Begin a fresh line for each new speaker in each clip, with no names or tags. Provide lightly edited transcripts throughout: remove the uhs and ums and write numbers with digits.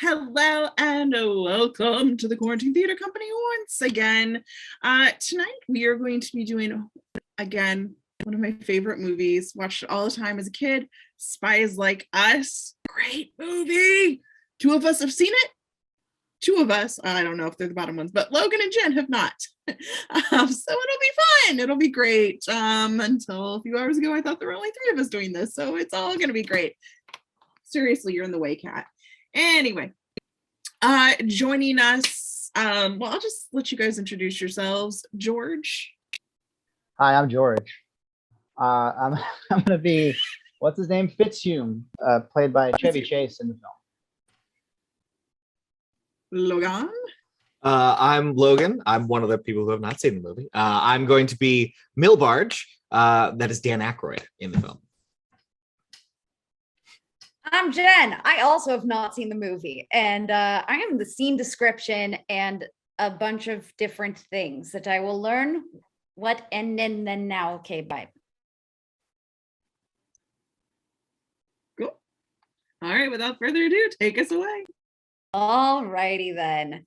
Hello and welcome to the Quarantine Theater Company once again. Tonight we are going to be doing, again, one of my favorite movies. Watched it all the time as a kid, Spies Like Us. Great movie! Two of us have seen it. Two of us, I don't know if they're the bottom ones, but Logan and Jen have not. So it'll be fun. It'll be great. Until a few hours ago, I thought there were only three of us doing this, so it's all going to be great. Seriously, you're in the way, Kat. Anyway, joining us, well, I'll just let you guys introduce yourselves. George.
Hi, I'm George. I'm I'm gonna be what's his name? Fitzhume, played by Chevy Chase in the film.
Logan.
I'm Logan. I'm one of the people who have not seen the movie. I'm going to be Milbarge. That is Dan Aykroyd in the film.
I'm Jen. I also have not seen the movie, and I am the scene description and a bunch of different things that I will learn what and then now. Okay, bye.
Cool. All right, without further ado, take us away.
All righty then.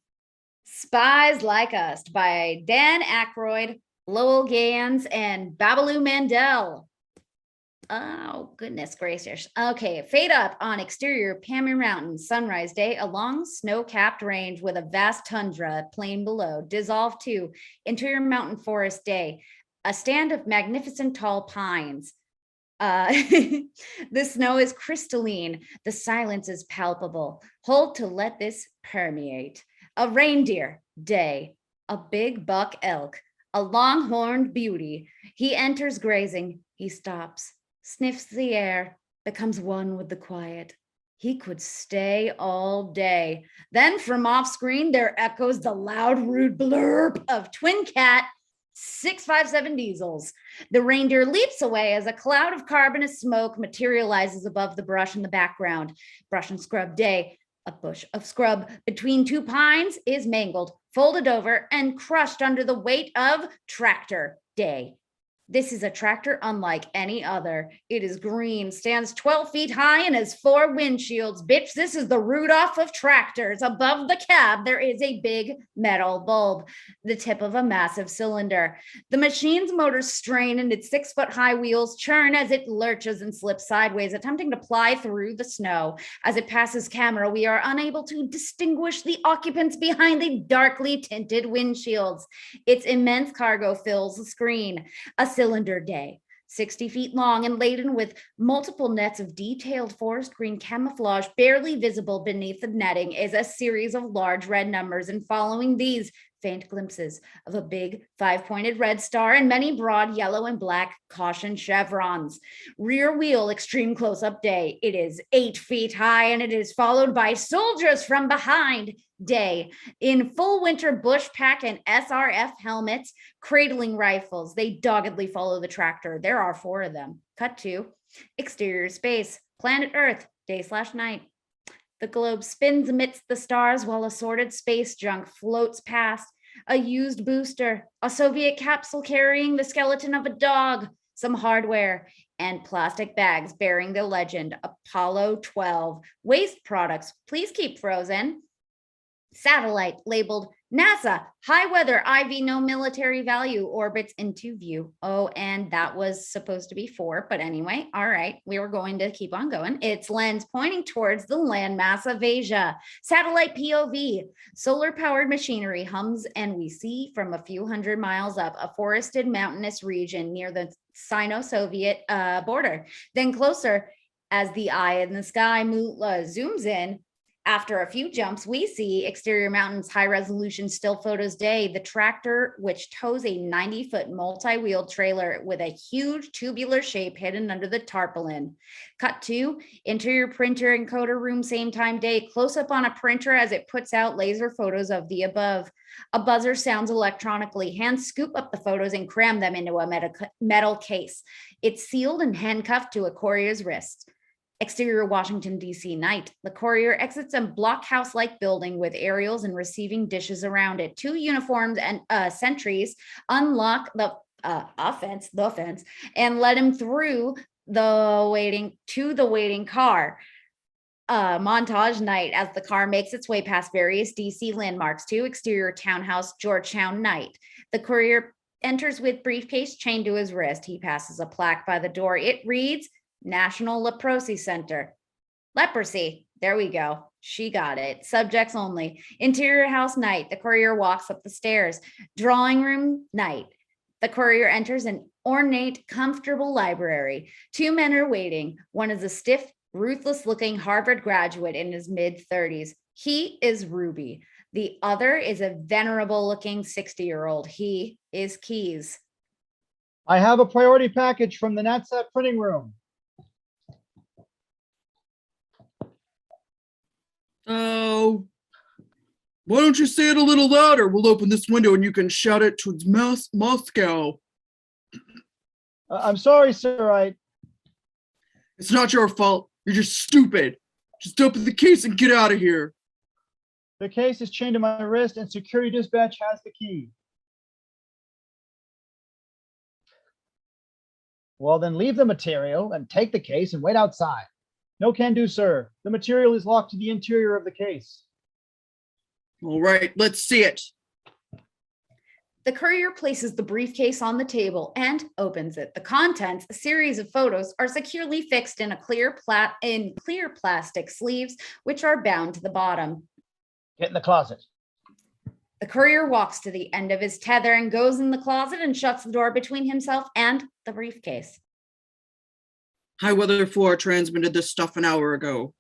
Spies Like Us by Dan Aykroyd, Lowell Gans, and Babaloo Mandel. Oh, goodness gracious. Okay, fade up on exterior Pamir Mountain, sunrise day, a long snow-capped range with a vast tundra plain below. Dissolve to interior mountain forest day, a stand of magnificent tall pines. The snow is crystalline. The silence is palpable. Hold to let this permeate. A reindeer day, a big buck elk, a longhorned beauty. He enters grazing. He stops, sniffs the air, becomes one with the quiet. He could stay all day. Then from off screen, there echoes the loud, rude blurb of Twin Cat 657 diesels. The reindeer leaps away as a cloud of carbonous smoke materializes above the brush in the background. Brush and scrub day. A bush of scrub between two pines is mangled, folded over, and crushed under the weight of tractor day. This is a tractor unlike any other. It is green, stands 12 feet high, and has 4 windshields. Bitch, this is the Rudolph of tractors. Above the cab, there is a big metal bulb, the tip of a massive cylinder. The machine's motors strain, and its 6-foot-high wheels churn as it lurches and slips sideways, attempting to ply through the snow. As it passes camera, we are unable to distinguish the occupants behind the darkly tinted windshields. Its immense cargo fills the screen. A cylinder day, 60 feet long and laden with multiple nets of detailed forest green camouflage barely visible beneath the netting, is a series of large red numbers, and following these, faint glimpses of a big 5-pointed red star and many broad yellow and black caution chevrons. Rear wheel extreme close-up day. It is 8 feet high, and it is followed by soldiers from behind day in full winter bush pack and SRF helmets, cradling rifles. They doggedly follow the tractor. There are 4 of them. Cut to exterior space, planet Earth, day/night. The globe spins amidst the stars while assorted space junk floats past. A used booster, a Soviet capsule carrying the skeleton of a dog, some hardware, and plastic bags bearing the legend Apollo 12. Waste products, please keep frozen. Satellite labeled NASA, high weather, IV, no military value, orbits into view. Oh, and that was supposed to be 4, but anyway, all right, we were going to keep on going. Its lens pointing towards the landmass of Asia. Satellite POV, solar-powered machinery hums, and we see from a few hundred miles up a forested mountainous region near the Sino-Soviet border. Then closer, as the eye in the sky zooms in, after a few jumps, we see exterior mountains, high-resolution still photos day, the tractor, which tows a 90-foot multi-wheeled trailer with a huge tubular shape hidden under the tarpaulin. Cut to interior printer encoder room, same time day, close-up on a printer as it puts out laser photos of the above. A buzzer sounds electronically. Hands scoop up the photos and cram them into a metal case. It's sealed and handcuffed to a courier's wrist. Exterior Washington, D.C. night. The courier exits a blockhouse-like building with aerials and receiving dishes around it. 2 uniformed and sentries unlock the fence, and let him through the waiting car. montage night as the car makes its way past various DC landmarks to exterior townhouse Georgetown night. The courier enters with briefcase chained to his wrist. He passes a plaque by the door. It reads National Leprosy Center. Leprosy. There we go. She got it. Subjects only. Interior house night. The courier walks up the stairs. Drawing room night. The courier enters an ornate, comfortable library. Two men are waiting. One is a stiff, ruthless-looking Harvard graduate in his mid-30s. He is Ruby. The other is a venerable-looking 60-year-old. He is Keys.
I have a priority package from the NatSat printing room.
Oh, why don't you say it a little louder? We'll open this window and you can shout it towards Moscow.
I'm sorry, sir.
It's not your fault. You're just stupid. Just open the case and get out of here.
The case is chained to my wrist and security dispatch has the key. Well, then leave the material and take the case and wait outside. No can do, sir. The material is locked to the interior of the case.
All right, let's see it.
The courier places the briefcase on the table and opens it. The contents, a series of photos, are securely fixed in clear plastic sleeves, which are bound to the bottom.
Get in the closet.
The courier walks to the end of his tether and goes in the closet and shuts the door between himself and the briefcase.
High Weather 4 transmitted this stuff an hour ago.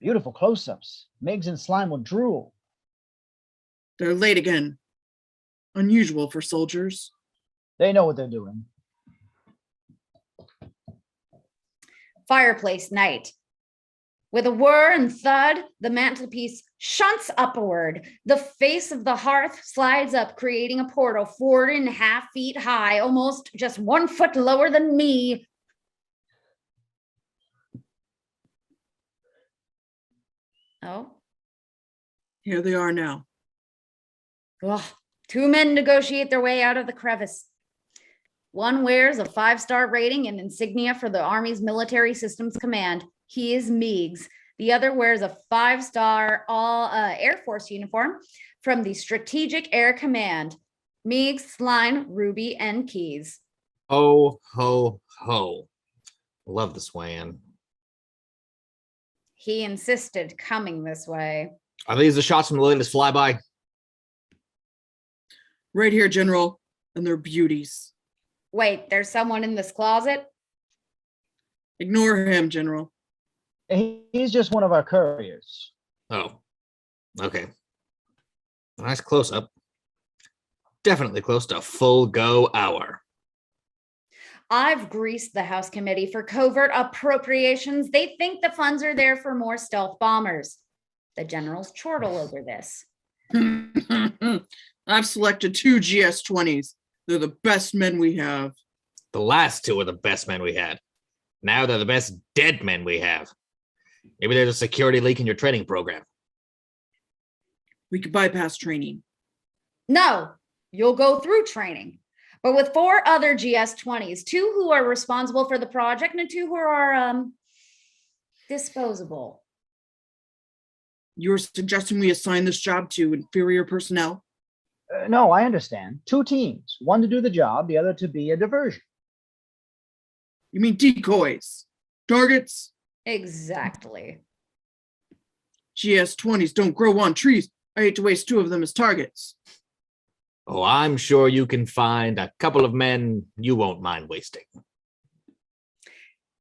Beautiful close-ups. Miggs and Slime will drool.
They're late again. Unusual for soldiers.
They know what they're doing.
Fireplace night. With a whir and thud, the mantelpiece shunts upward. The face of the hearth slides up, creating a portal 4.5 feet high, almost just 1 foot lower than me. Oh.
Here they are now.
Ugh. Two men negotiate their way out of the crevice. One wears a 5-star rating and insignia for the Army's Military Systems Command. He is Meigs. The other wears a 5-star Air Force uniform from the Strategic Air Command. Meigs, Slime, Ruby, and Keys.
Ho, ho, ho. Love the swaying.
He insisted coming this way.
Are these the shots from the latest flyby?
Right here, General. And they're beauties.
Wait, there's someone in this closet?
Ignore him, General.
He's just one of our couriers.
Oh, okay. Nice close up. Definitely close to full go hour.
I've greased the House Committee for covert appropriations. They think the funds are there for more stealth bombers. The generals chortle over this.
I've selected 2 GS-20s. They're the best men we have.
The last 2 are the best men we had. Now they're the best dead men we have. Maybe there's a security leak in your training program.
We could bypass training.
No, you'll go through training. But with 4 other GS-20s, 2 who are responsible for the project and 2 who are disposable.
You're suggesting we assign this job to inferior personnel?
No, I understand. 2 teams. One to do the job, the other to be a diversion.
You mean decoys? Targets?
Exactly.
GS-20s don't grow on trees. I hate to waste 2 of them as targets.
Oh, I'm sure you can find a couple of men you won't mind wasting.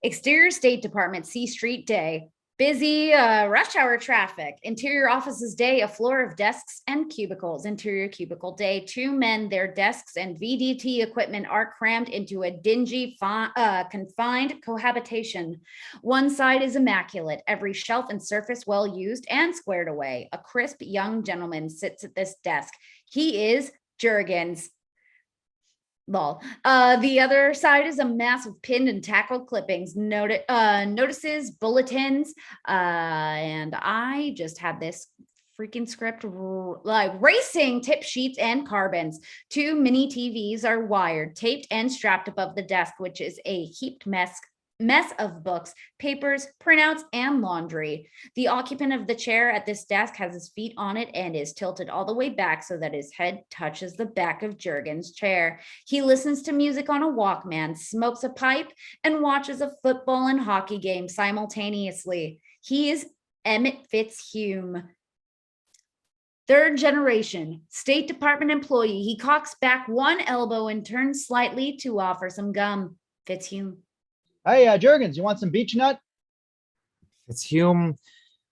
Exterior State Department, C Street Day. Busy rush hour traffic. Interior offices day, a floor of desks and cubicles. Interior cubicle day, 2 men, their desks and VDT equipment are crammed into a dingy, confined cohabitation. One side is immaculate, every shelf and surface well used and squared away. A crisp young gentleman sits at this desk. He is Jurgens. Lol. The other side is a mass of pinned and tackled clippings, notices, bulletins, and I just had this freaking script like racing tip sheets and carbons. 2 mini TVs are wired, taped, and strapped above the desk, which is a heaped mess mess of books, papers, printouts, and laundry. The occupant of the chair at this desk has his feet on it and is tilted all the way back so that his head touches the back of Jurgen's chair. He listens to music on a Walkman, smokes a pipe, and watches a football and hockey game simultaneously. He is Emmett Fitzhume. Third generation, State Department employee. He cocks back one elbow and turns slightly to offer some gum. Fitzhume.
Hey, Jurgens, you want some beech nut?
Fitzhume,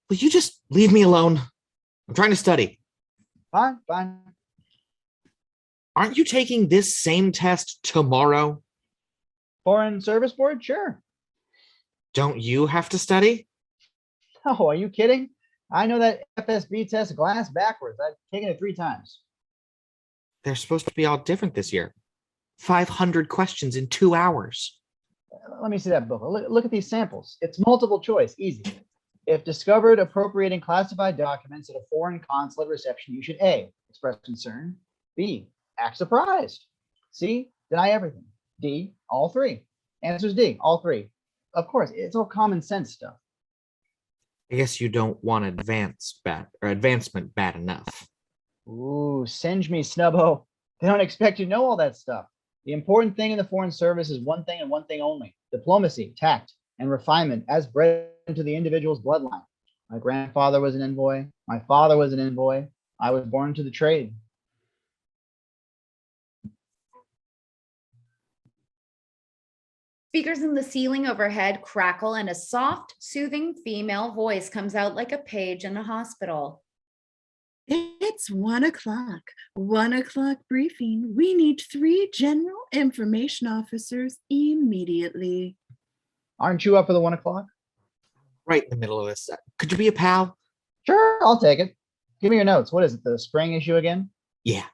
will you just leave me alone? I'm trying to study.
Fine, fine.
Aren't you taking this same test tomorrow?
Foreign Service Board? Sure.
Don't you have to study?
Oh, are you kidding? I know that FSB test glass backwards. I've taken it 3 times.
They're supposed to be all different this year. 500 questions in 2 hours.
Let me see that book. Look at these samples. It's multiple choice, easy. If discovered appropriating classified documents at a foreign consulate reception, you should A, express concern, B, act surprised, C, deny everything, D, all 3. Answer's D, all 3. Of course, it's all common sense stuff.
I guess you don't want advancement bad enough.
Ooh, singe me, Snubbo. They don't expect you to know all that stuff. The important thing in the Foreign Service is one thing and one thing only: diplomacy, tact, and refinement as bred into the individual's bloodline. My grandfather was an envoy. My father was an envoy. I was born into the trade.
Speakers in the ceiling overhead crackle, and a soft, soothing female voice comes out like a page in a hospital.
It's 1 o'clock. 1 o'clock briefing. We need 3 general information officers immediately.
Aren't you up for the 1 o'clock?
Right in the middle of this. Could you be a pal?
Sure, I'll take it. Give me your notes. What is it, the spring issue again?
Yeah.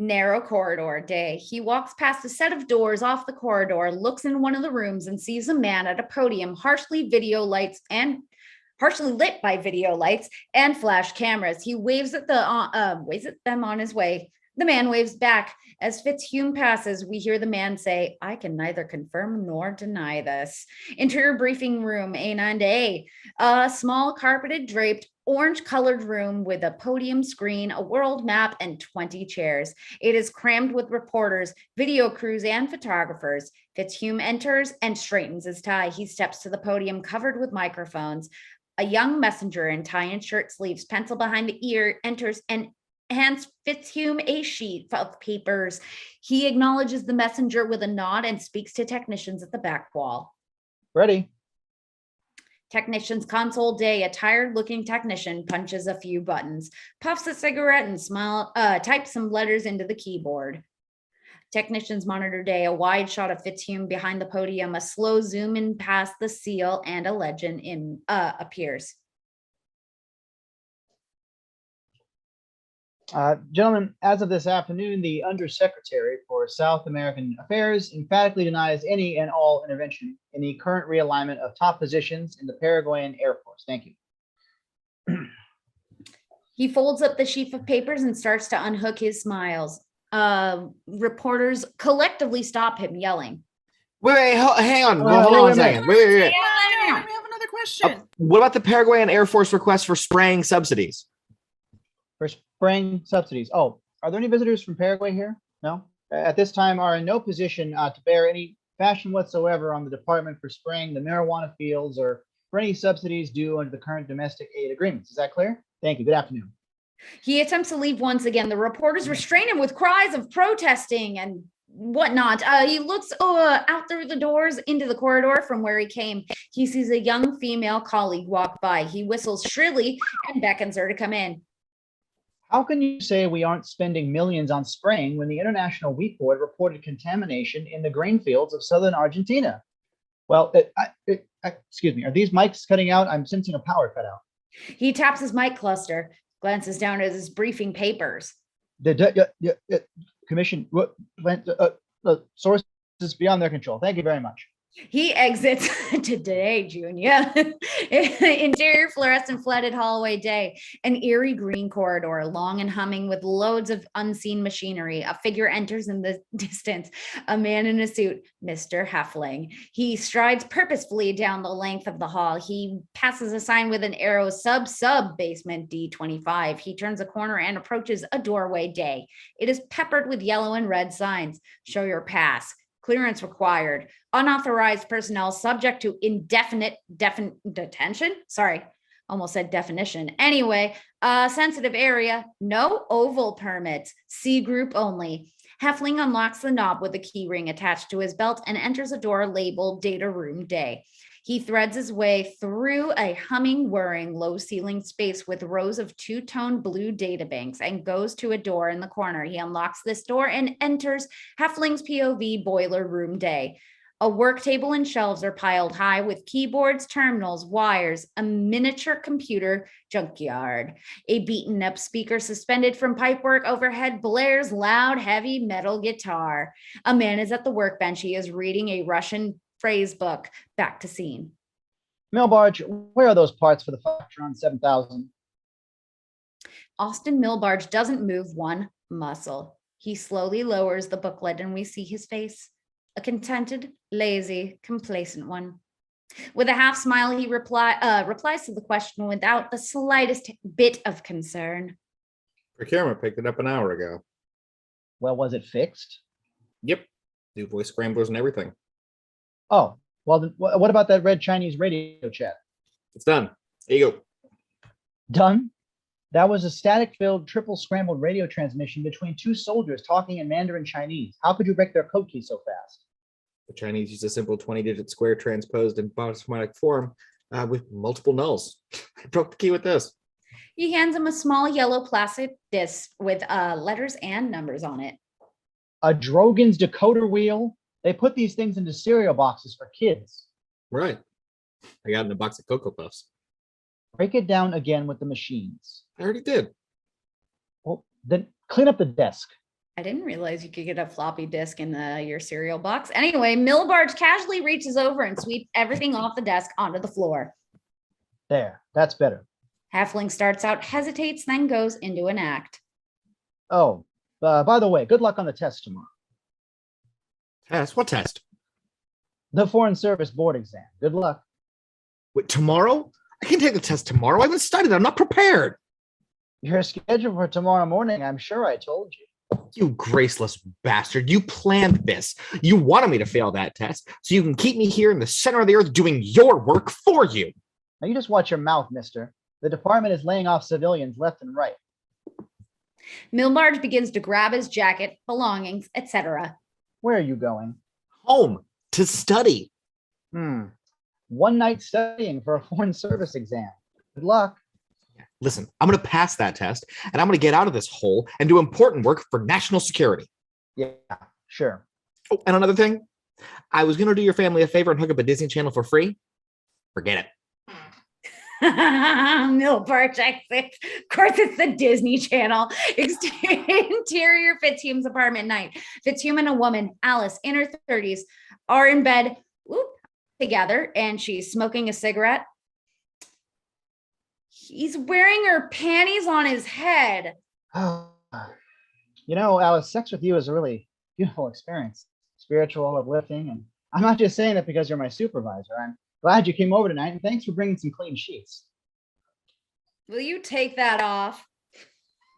Narrow corridor day. He walks past a set of doors off the corridor, looks in one of the rooms, and sees a man at a podium, partially lit by video lights and flash cameras. He waves at them on his way. The man waves back. As Fitzhume passes, we hear the man say, "I can neither confirm nor deny this." Interior briefing room, A9A. A small carpeted, draped, orange-colored room with a podium screen, a world map, and 20 chairs. It is crammed with reporters, video crews, and photographers. Fitzhume enters and straightens his tie. He steps to the podium covered with microphones. A young messenger in tie and shirt sleeves, pencil behind the ear, enters and hands Fitzhume a sheet of papers. He acknowledges the messenger with a nod and speaks to technicians at the back wall.
Ready.
Technician's console day. A tired-looking technician punches a few buttons, puffs a cigarette, and types some letters into the keyboard. Technician's monitor day. A wide shot of Fitzhume behind the podium. A slow zoom in past the seal, and a legend appears.
Gentlemen, as of this afternoon, the Undersecretary for South American Affairs emphatically denies any and all intervention in the current realignment of top positions in the Paraguayan Air Force. Thank you.
He folds up the sheaf of papers and starts to unhook his smiles. Reporters collectively stop him, yelling.
Wait, hang on.
Wait,
Hold on
wait,
a second. Wait.
We have another question.
What about the Paraguayan Air Force request for spraying subsidies?
For spraying subsidies. Oh, are there any visitors from Paraguay here? No? At this time are in no position to bear any fashion whatsoever on the Department for spraying the marijuana fields or for any subsidies due under the current domestic aid agreements. Is that clear? Thank you. Good afternoon.
He attempts to leave once again. The reporters restrain him with cries of protesting and whatnot. He looks out through the doors into the corridor from where he came. He sees a young female colleague walk by. He whistles shrilly and beckons her to come in.
How can you say we aren't spending millions on spraying when the International Wheat Board reported contamination in the grain fields of southern Argentina? Well, excuse me, are these mics cutting out? I'm sensing a power cutout.
He taps his mic cluster, glances down at his briefing papers.
Commission, sources beyond their control. Thank you very much.
He exits today, Junior. Interior fluorescent flooded hallway day. An eerie green corridor, long and humming with loads of unseen machinery. A figure enters in the distance. A man in a suit, Mr. Heffling. He strides purposefully down the length of the hall. He passes a sign with an arrow, sub basement D25. He turns a corner and approaches a doorway day. It is peppered with yellow and red signs. Show your pass. Clearance required. Unauthorized personnel subject to indefinite detention. Sorry, almost said definition. Anyway, sensitive area, no oval permits, C group only. Heffling unlocks the knob with a key ring attached to his belt and enters a door labeled data room day. He threads his way through a humming, whirring, low-ceiling space with rows of two-tone blue databanks and goes to a door in the corner. He unlocks this door and enters Heffling's POV boiler room day. A work table and shelves are piled high with keyboards, terminals, wires, a miniature computer junkyard. A beaten-up speaker suspended from pipework overhead blares loud, heavy metal guitar. A man is at the workbench. He is reading a Russian phrase book. Back to scene.
Milbarge, where are those parts for the Factron 7000?
Austin Milbarge doesn't move one muscle. He slowly lowers the booklet and we see his face. A contented, lazy, complacent one. With a half smile, he replies to the question without the slightest bit of concern.
Procurement picked it up an hour ago.
Well, was it fixed?
Yep. New voice scramblers and everything.
Oh, well, then, what about that red Chinese radio chat?
It's done. Here you go.
Done? That was a static-filled, triple scrambled radio transmission between two soldiers talking in Mandarin Chinese. How could you break their code key so fast?
The Chinese use a simple 20-digit square transposed in bottom form with multiple nulls. I broke the key with this.
He hands him a small yellow plastic disc with letters and numbers on it.
A Drogan's decoder wheel? They put these things into cereal boxes for kids.
Right. I got in a box of Cocoa Puffs.
Break it down again with the machines.
I already did.
Well, then clean up the desk.
I didn't realize you could get a floppy disk in your cereal box. Anyway, Milbarge casually reaches over and sweeps everything off the desk onto the floor.
There, that's better.
Halfling starts out, hesitates, then goes into an act.
Oh, by the way, good luck on the test tomorrow.
Test? What test?
The Foreign Service Board exam. Good luck.
Wait, tomorrow? I can't take the test tomorrow. I haven't studied. I'm not prepared.
You're scheduled for tomorrow morning. I'm sure I told you.
You graceless bastard. You planned this. You wanted me to fail that test so you can keep me here in the center of the earth doing your work for you.
Now you just watch your mouth, mister. The department is laying off civilians left and right.
Milbarge begins to grab his jacket, belongings, etc.
Where are you going?
Home to study.
One night studying for a foreign service exam. Good luck.
Listen, I'm going to pass that test and I'm going to get out of this hole and do important work for national security.
Yeah, sure.
Oh, and another thing, I was going to do your family a favor and hook up a Disney Channel for free. Forget it.
Milbarge exits. Of course, it's the Disney Channel. Interior Fitzhume's apartment night. Fitzhume and a woman, Alice, in her 30s, are in bed together, and she's smoking a cigarette. He's wearing her panties on his head.
You know, Alice, sex with you is a really beautiful experience. Spiritual, uplifting, and I'm not just saying that because you're my supervisor. I'm glad you came over tonight, and thanks for bringing some clean sheets.
Will you take that off?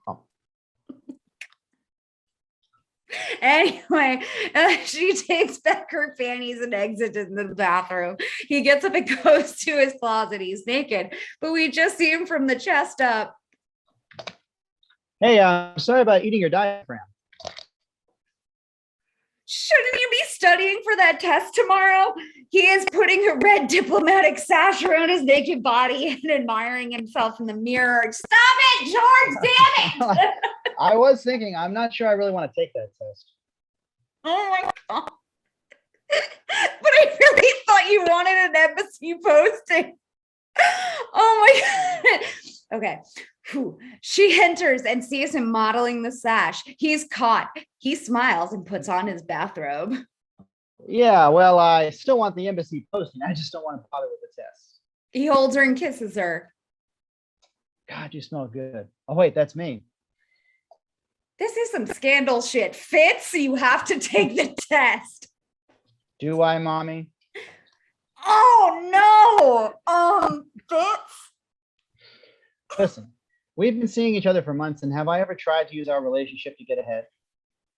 Oh.
Anyway, she takes back her panties and exits into the bathroom. He gets up and goes to his closet. He's naked, but we just see him from the chest up.
Hey, sorry about eating your diaphragm.
Shouldn't you be studying for that test tomorrow? He is putting a red diplomatic sash around his naked body and admiring himself in the mirror. Stop it, George! Damn it!
I was thinking, I'm not sure I really want to take that test.
Oh my God. But I really thought you wanted an embassy posting. Oh my God. Okay. Whew. She enters and sees him modeling the sash. He's caught. He smiles and puts on his bathrobe.
Yeah, well, I still want the embassy posting. I just don't want to bother with the test.
He holds her and kisses her.
God, you smell good. Oh, wait, that's me.
This is some scandal shit. Fitz, you have to take the test.
Do I, mommy?
Oh no. Fitz.
Listen, we've been seeing each other for months, and have I ever tried to use our relationship to get ahead?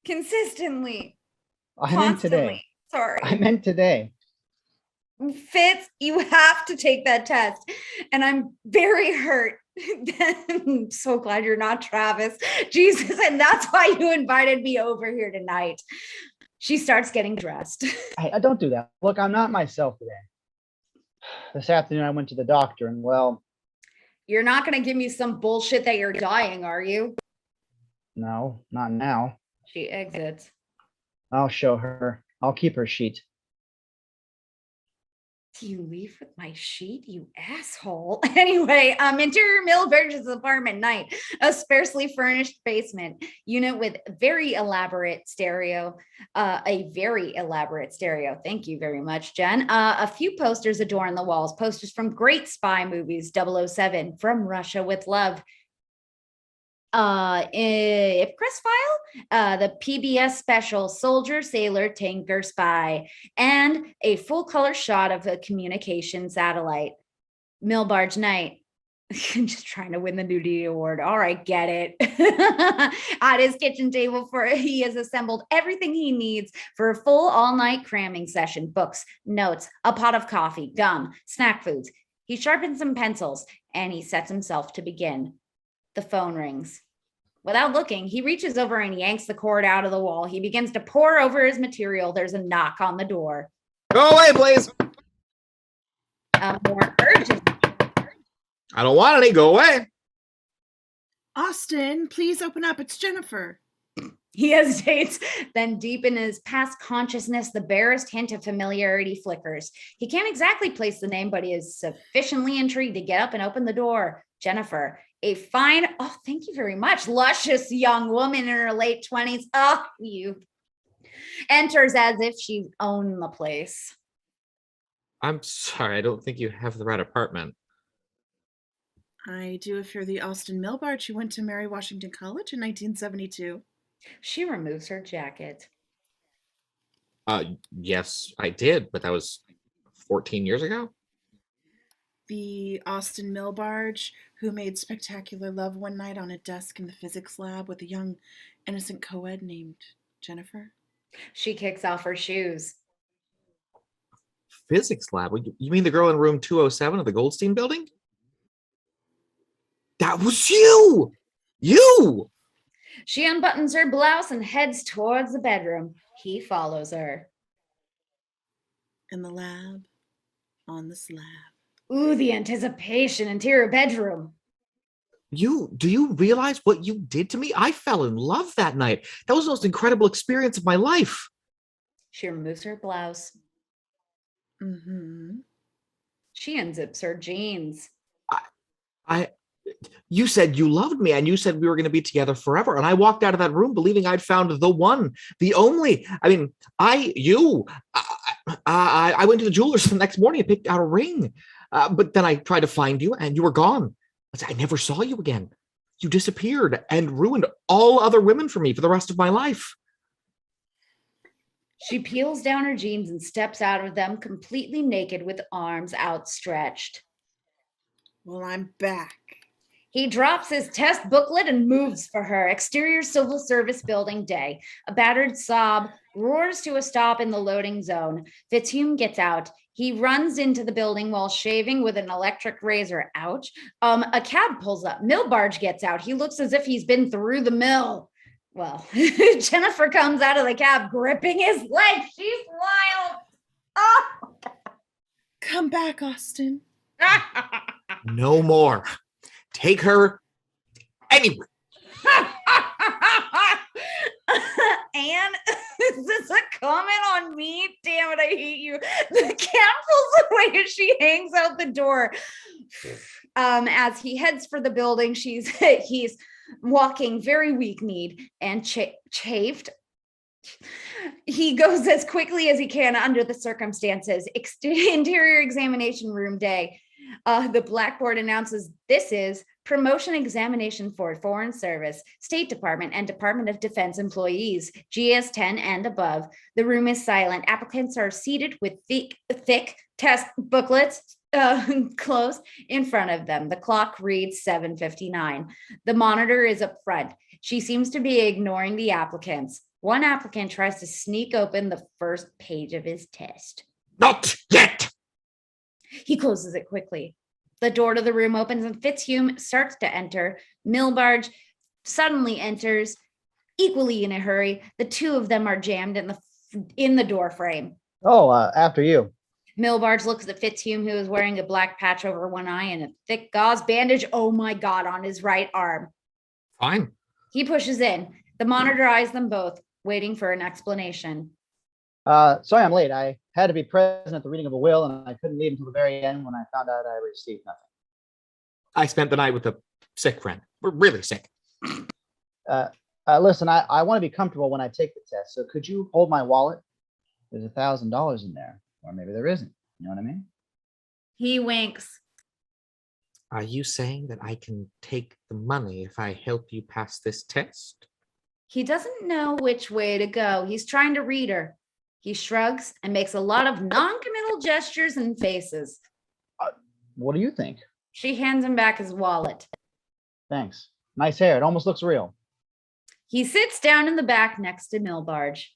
Consistently.
I meant today.
Constantly. Sorry.
I meant today.
Fitz, you have to take that test. And I'm very hurt. I'm so glad you're not Travis. Jesus, and that's why you invited me over here tonight. She starts getting dressed.
I don't do that. Look, I'm not myself today. This afternoon, I went to the doctor, and well,
You're not going to give me some bullshit that you're dying, are you?
no, not now.
She exits.
I'll show her. I'll keep her sheet.
Do you leave with my sheet, you asshole? Anyway, interior Millbridge's apartment night, a sparsely furnished basement unit with a very elaborate stereo. Thank you very much, Jen. A few posters adorn the walls, posters from great spy movies, 007, From Russia with Love, Ipcress file, the PBS special Soldier, Sailor, Tanker, Spy, and a full color shot of a communication satellite. Millbarge night. I'm just trying to win the nudity award. All right, get it. At his kitchen table, he has assembled everything he needs for a full all-night cramming session: books, notes, a pot of coffee, gum, snack foods. He sharpens some pencils and he sets himself to begin. The phone rings. Without looking, he reaches over and yanks the cord out of the wall. He begins to pore over his material. There's a knock on the door.
Go away, Blaze.
More urgent.
I don't want any. Go away.
Austin, please open up. It's Jennifer.
He hesitates, then deep in his past consciousness, the barest hint of familiarity flickers. He can't exactly place the name, but he is sufficiently intrigued to get up and open the door. Jennifer, a fine, oh, thank you very much, luscious young woman in her late 20s. Oh, you enters as if she owned the place.
I'm sorry. I don't think you have the right apartment.
I do if you're the Austin Millbart who went to Mary Washington College in 1972.
She removes her jacket.
Yes, I did, but that was 14 years ago.
The Austin Millbarge who made spectacular love one night on a desk in the physics lab with a young, innocent co-ed named Jennifer.
She kicks off her shoes.
Physics lab? You mean the girl in room 207 of the Goldstein building? That was you! You!
She unbuttons her blouse and heads towards the bedroom. He follows her.
In the lab, on the slab.
Ooh, the anticipation. Interior bedroom.
Do you realize what you did to me? I fell in love that night. That was the most incredible experience of my life.
She removes her blouse.
Mm-hmm.
She unzips her jeans.
You said you loved me and you said we were going to be together forever. And I walked out of that room believing I'd found the one, the only. I mean, I went to the jeweler's the next morning and picked out a ring. But then I tried to find you and you were gone. I never saw you again. You disappeared and ruined all other women for me for the rest of my life.
She peels down her jeans and steps out of them completely naked with arms outstretched.
Well, I'm back.
He drops his test booklet and moves for her. Exterior civil service building day. A battered Saab roars to a stop in the loading zone. Fitzhume gets out. He runs into the building while shaving with an electric razor. Ouch. A cab pulls up. Millbarge gets out. He looks as if he's been through the mill. Well, Jennifer comes out of the cab gripping his leg. She's wild. Oh.
Come back, Austin.
No more. Take her anywhere.
Anne, is this a comment on me? Damn it, I hate you. The cat pulls away as she hangs out the door. As he heads for the building, he's walking very weak-kneed and chafed. He goes as quickly as he can under the circumstances. Interior examination room day. The blackboard announces this is promotion examination for Foreign Service, State Department, and Department of Defense employees, GS 10 and above. The room is silent. Applicants are seated with thick test booklets close in front of them. The clock reads 7:59. The monitor is up front. She seems to be ignoring the applicants. One applicant tries to sneak open the first page of his test.
Not yet.
He closes it quickly. The door to the room opens and Fitzhume starts to enter. Milbarge suddenly enters, equally in a hurry. The two of them are jammed in the door frame.
Oh, after you.
Milbarge looks at Fitzhume, who is wearing a black patch over one eye and a thick gauze bandage, oh my God, on his right arm.
Fine.
He pushes in. The monitor eyes them both, waiting for an explanation.
Sorry I'm late. I had to be present at the reading of a will, and I couldn't leave until the very end when I found out I received nothing.
I spent the night with a sick friend. We're really sick.
Listen, I want to be comfortable when I take the test, so could you hold my wallet? There's $1,000 in there, or maybe there isn't. You know what I mean?
He winks.
Are you saying that I can take the money if I help you pass this test?
He doesn't know which way to go. He's trying to read her. He shrugs and makes a lot of non-committal gestures and faces.
What do you think?
She hands him back his wallet.
Thanks. Nice hair. It almost looks real.
He sits down in the back next to Milbarge.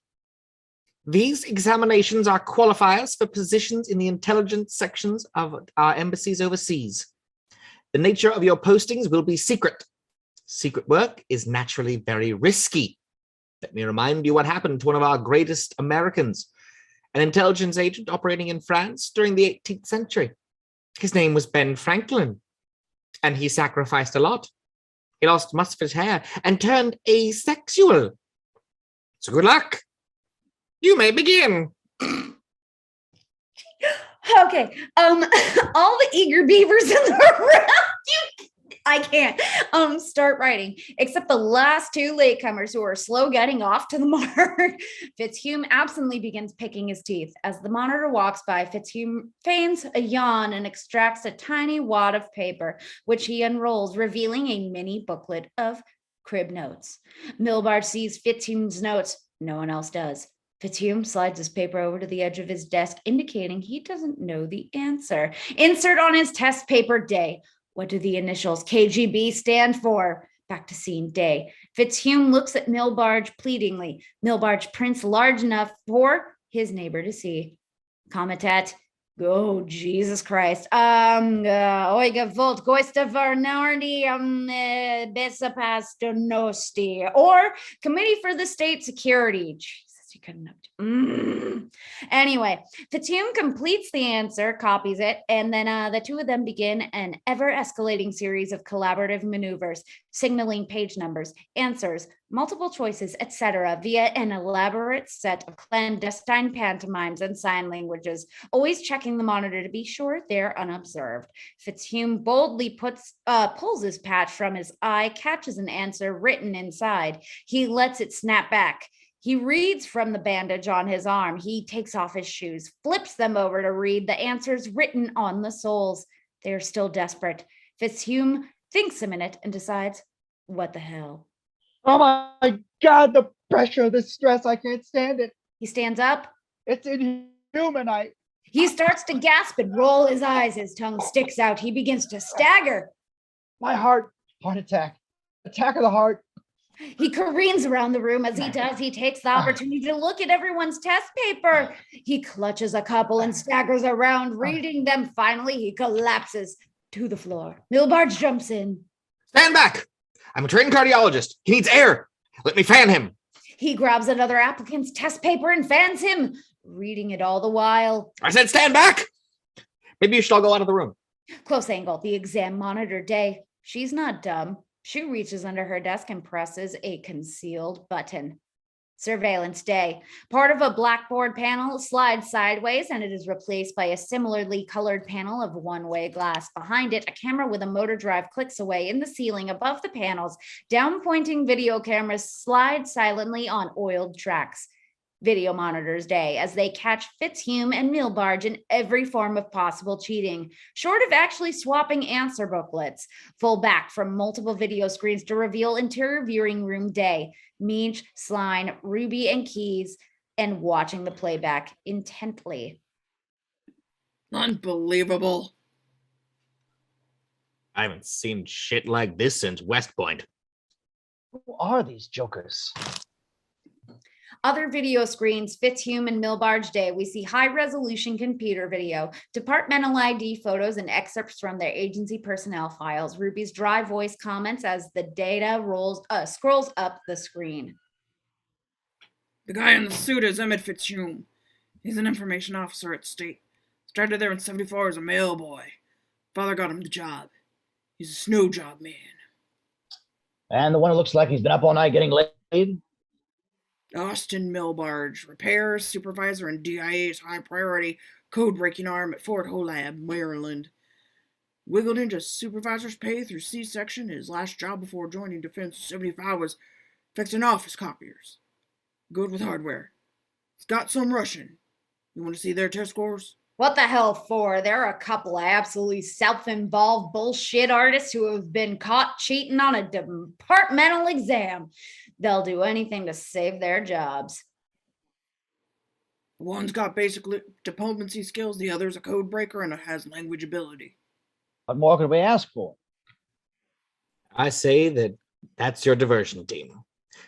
These examinations are qualifiers for positions in the intelligence sections of our embassies overseas. The nature of your postings will be secret. Secret work is naturally very risky. Let me remind you what happened to one of our greatest Americans, an intelligence agent operating in France during the 18th century. His name was Ben Franklin, and he sacrificed a lot. He lost much of his hair and turned asexual. So good luck. You may begin.
Okay. All the eager beavers in the room. I can't start writing, except the last two latecomers who are slow getting off to the mark. Fitzhume absently begins picking his teeth. As the monitor walks by, Fitzhume feigns a yawn and extracts a tiny wad of paper, which he unrolls, revealing a mini booklet of crib notes. Milbarge sees Fitzhume's notes. No one else does. Fitzhume slides his paper over to the edge of his desk, indicating he doesn't know the answer. Insert on his test paper day. What do the initials KGB stand for? Back to scene day. Fitzhume looks at Milbarge pleadingly. Milbarge prints large enough for his neighbor to see. Comitat. Oh, Jesus Christ. Oiga volt goista varnardi besapastonosti. Or Committee for the State Security. Jesus, you couldn't have. Anyway, Fitzhume completes the answer, copies it, and then the two of them begin an ever-escalating series of collaborative maneuvers, signaling page numbers, answers, multiple choices, etc., via an elaborate set of clandestine pantomimes and sign languages, always checking the monitor to be sure they're unobserved. Fitzhume boldly pulls his patch from his eye, catches an answer written inside. He lets it snap back. He reads from the bandage on his arm. He takes off his shoes, flips them over to read the answers written on the soles. They are still desperate. Fitzhume thinks a minute and decides, what the hell?
Oh my God, the pressure, the stress, I can't stand it.
He stands up.
It's inhuman.
He starts to gasp and roll his eyes. His tongue sticks out. He begins to stagger.
My heart attack of the heart.
He careens around the room. As he does, he takes the opportunity to look at everyone's test paper. He clutches a couple and staggers around, reading them. Finally, he collapses to the floor. Milbarge jumps in.
Stand back. I'm a trained cardiologist. He needs air. Let me fan him.
He grabs another applicant's test paper and fans him, reading it all the while.
I said stand back. Maybe you should all go out of the room.
Close angle, the exam monitor day. She's not dumb. She reaches under her desk and presses a concealed button. Surveillance day. Part of a blackboard panel slides sideways and it is replaced by a similarly colored panel of one-way glass. Behind it, a camera with a motor drive clicks away in the ceiling above the panels. Down-pointing video cameras slide silently on oiled tracks. video monitors day as they catch Fitzhume and Milbarge in every form of possible cheating, short of actually swapping answer booklets. Full back from multiple video screens to reveal interior viewing room day, Meech, Sline, Ruby, and Keys, and watching the playback intently.
Unbelievable.
I haven't seen shit like this since West Point.
Who are these jokers?
Other video screens, Fitzhume and Milbarge Day, we see high-resolution computer video, departmental ID photos, and excerpts from their agency personnel files. Ruby's dry voice comments as the data scrolls up the screen.
The guy in the suit is Emmett Fitzhume. He's an information officer at State. Started there in 74 as a mail boy. Father got him the job. He's a snow job man.
And the one who looks like he's been up all night getting laid?
Austin Milbarge, repairs supervisor and DIA's high priority code breaking arm at Fort Holab, Maryland. Wiggled into supervisor's pay through C-section. His last job before joining Defense 75 was fixing office copiers. Good with hardware. He's got some Russian. You want to see their test scores?
What the hell for? There are a couple of absolutely self-involved bullshit artists who have been caught cheating on a departmental exam. They'll do anything to save their jobs.
One's got basic diplomacy skills, the other's a code breaker and has language ability.
What more could we ask for?
I say that's your diversion team.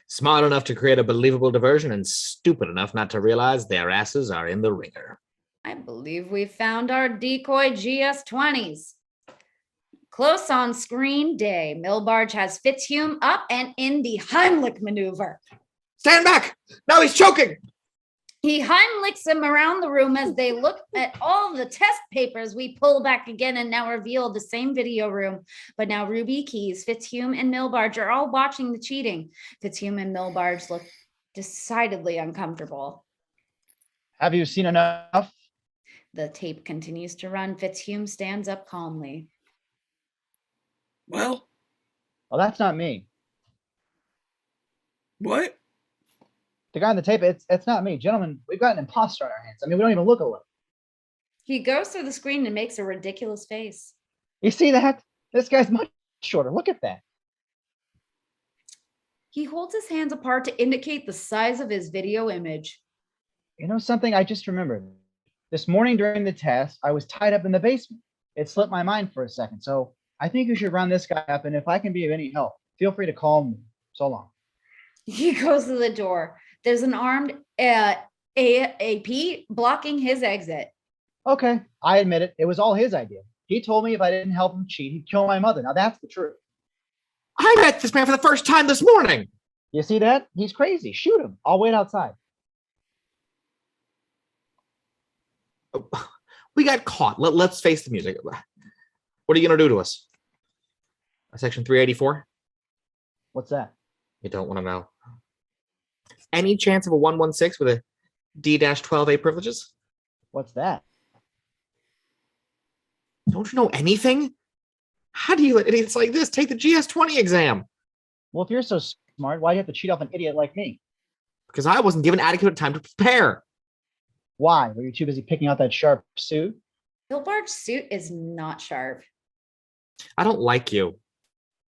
Smart enough to create a believable diversion and stupid enough not to realize their asses are in the ringer.
I believe we found our decoy GS-20s. Close on screen day, Milbarge has Fitzhume up and in the Heimlich maneuver.
Stand back! Now he's choking!
He Heimlichs him around the room as they look at all the test papers. We pull back again and now reveal the same video room. But now Ruby, Keys, Fitzhume, and Milbarge are all watching the cheating. Fitzhume and Milbarge look decidedly uncomfortable.
Have you seen enough?
The tape continues to run. Fitzhume stands up calmly.
Well,
Well, that's not me.
what?
The guy on the tape, it's not me. Gentlemen, we've got an imposter on our hands. I mean, we don't even look alike.
He goes through the screen and makes a ridiculous face.
You see that? This guy's much shorter. Look at that.
He holds his hands apart to indicate the size of his video image.
You know something? I just remembered. This morning during the test, I was tied up in the basement. It slipped my mind for a second. So I think you should round this guy up. And if I can be of any help, feel free to call me. So long.
He goes to the door. There's an armed AP blocking his exit.
Okay, I admit it. It was all his idea. He told me if I didn't help him cheat, he'd kill my mother. Now that's the truth.
I met this man for the first time this morning.
You see that? He's crazy. Shoot him. I'll wait outside.
We got caught. Let's face the music. What are you going to do to us? Section 384?
What's that?
You don't want to know. Any chance of a 116 with a D-12A privileges?
What's that?
Don't you know anything? How do you let idiots like this take the GS-20 exam?
Well, if you're so smart, why do you have to cheat off an idiot like me?
Because I wasn't given adequate time to prepare.
Why? Were you too busy picking out that sharp suit?
Milbarge's suit is not sharp.
I don't like you.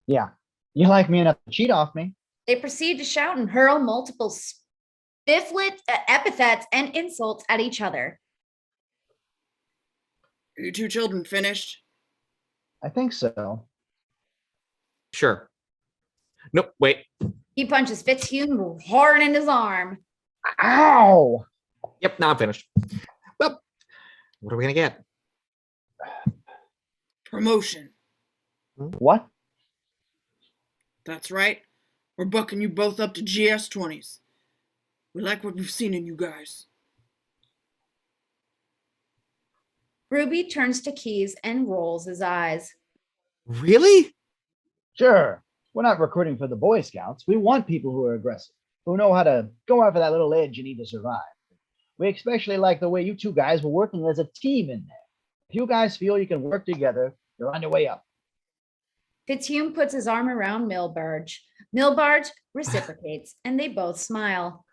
Yeah. You like me enough to cheat off me.
They proceed to shout and hurl multiple spifflet epithets and insults at each other.
Are you two children finished?
I think so.
Sure. Nope, wait.
He punches Fitzhume hard in his arm.
Ow!
Yep, now I'm finished. Well, what are we going to get?
Promotion.
What?
That's right. We're bucking you both up to GS-20s. We like what we've seen in you guys.
Ruby turns to Keys and rolls his eyes.
Really?
Sure. We're not recruiting for the Boy Scouts. We want people who are aggressive, who know how to go after that little edge you need to survive. We especially like the way you two guys were working as a team in there. If you guys feel you can work together, you're on your way up.
Fitzhume puts his arm around Milbarge. Milbarge reciprocates, and they both smile.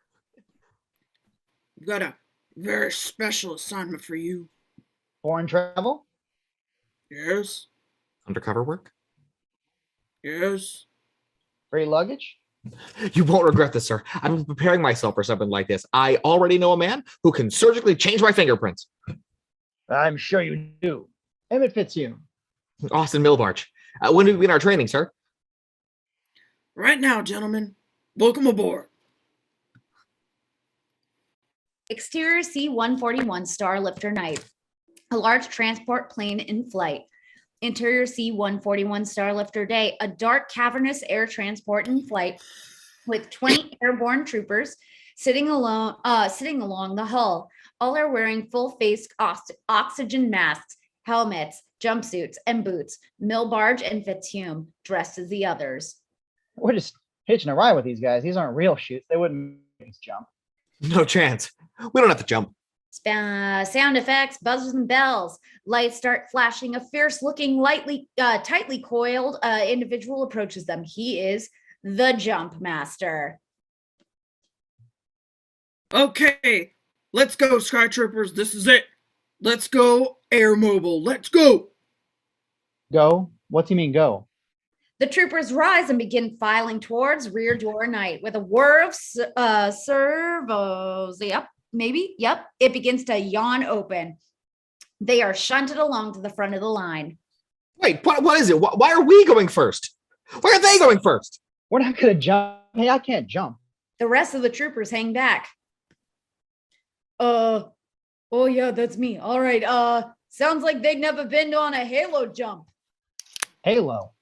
I've got a very special assignment for you.
Foreign travel?
Yes,
Undercover work?
yes.
Free luggage?
You won't regret this, sir. I've been preparing myself for something like this. I already know a man who can surgically change my fingerprints.
I'm sure you do. Emmett Fitzhugh.
Austin Milbarge. When do we begin our training, sir?
Right now, gentlemen, welcome aboard.
Exterior C-141 Starlifter Night. A large transport plane in flight. Interior C-141 Starlifter Day. A dark cavernous air transport in flight with 20 airborne troopers sitting along the hull. All are wearing full-face oxygen masks, helmets, jumpsuits, and boots. Milbarge and Fitzhugh dressed as the others.
We're just hitching a ride with these guys. These aren't real shoots. They wouldn't make us jump.
No chance. We don't have to jump.
Sound effects, buzzers and bells. Lights start flashing. A fierce-looking, tightly coiled individual approaches them. He is the Jump Master.
Okay, let's go, Sky Troopers. This is it. Let's go, Air Mobile. Let's go.
Go? What's he mean, go?
The troopers rise and begin filing towards rear door night with a whir of servos. Yep, maybe. Yep. It begins to yawn open. They are shunted along to the front of the line.
Wait, what is it? Why are we going first? Why are they going first?
We're not going to jump. Hey, I can't jump.
The rest of the troopers hang back. Oh yeah, that's me. All right. Sounds like they've never been on a halo jump.
Halo.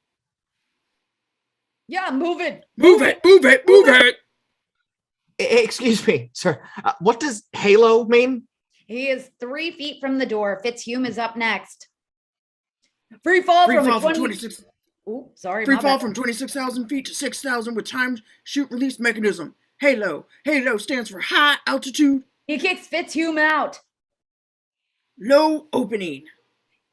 Yeah, move it.
Move it, move it, move it.
Excuse me, sir. What does halo mean?
He is 3 feet from the door. Fitzhugh is up next. Free fall
Free
from
fall
a
from
20...
26.
Ooh, sorry.
Free
my
fall
bad.
from 26,000 feet to 6,000 with timed shoot release mechanism. Halo. Halo stands for high altitude,
He kicks Fitzhugh out.
low opening.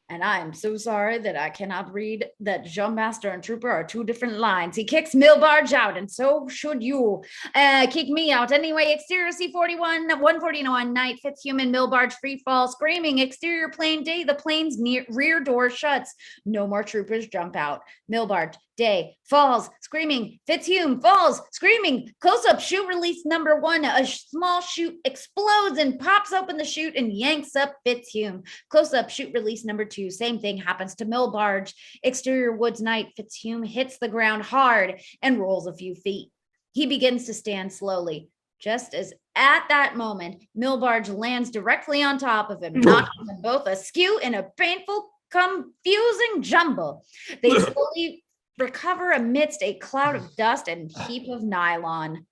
And I am so sorry that I cannot read that Jump Master and Trooper are 2 different lines. He kicks Milbarge out, and so should you. Kick me out. Anyway, exterior C-41, 141 night, Fitzhugh and Milbarge free fall, screaming. Exterior plane day, the plane's rear door shuts. No more troopers jump out. Milbarge, day, falls, screaming. Fitzhugh falls, screaming. Close-up shoot release number 1. A small chute explodes and pops open the chute and yanks up Fitzhugh. Close-up shoot release number 2. Same thing happens to Milbarge. Exterior woods night. Fitzhugh hits the ground hard and rolls a few feet. He begins to stand slowly. Just as at that moment, Milbarge lands directly on top of him, knocking them both askew in a painful, confusing jumble. They slowly recover amidst a cloud of dust and heap of nylon.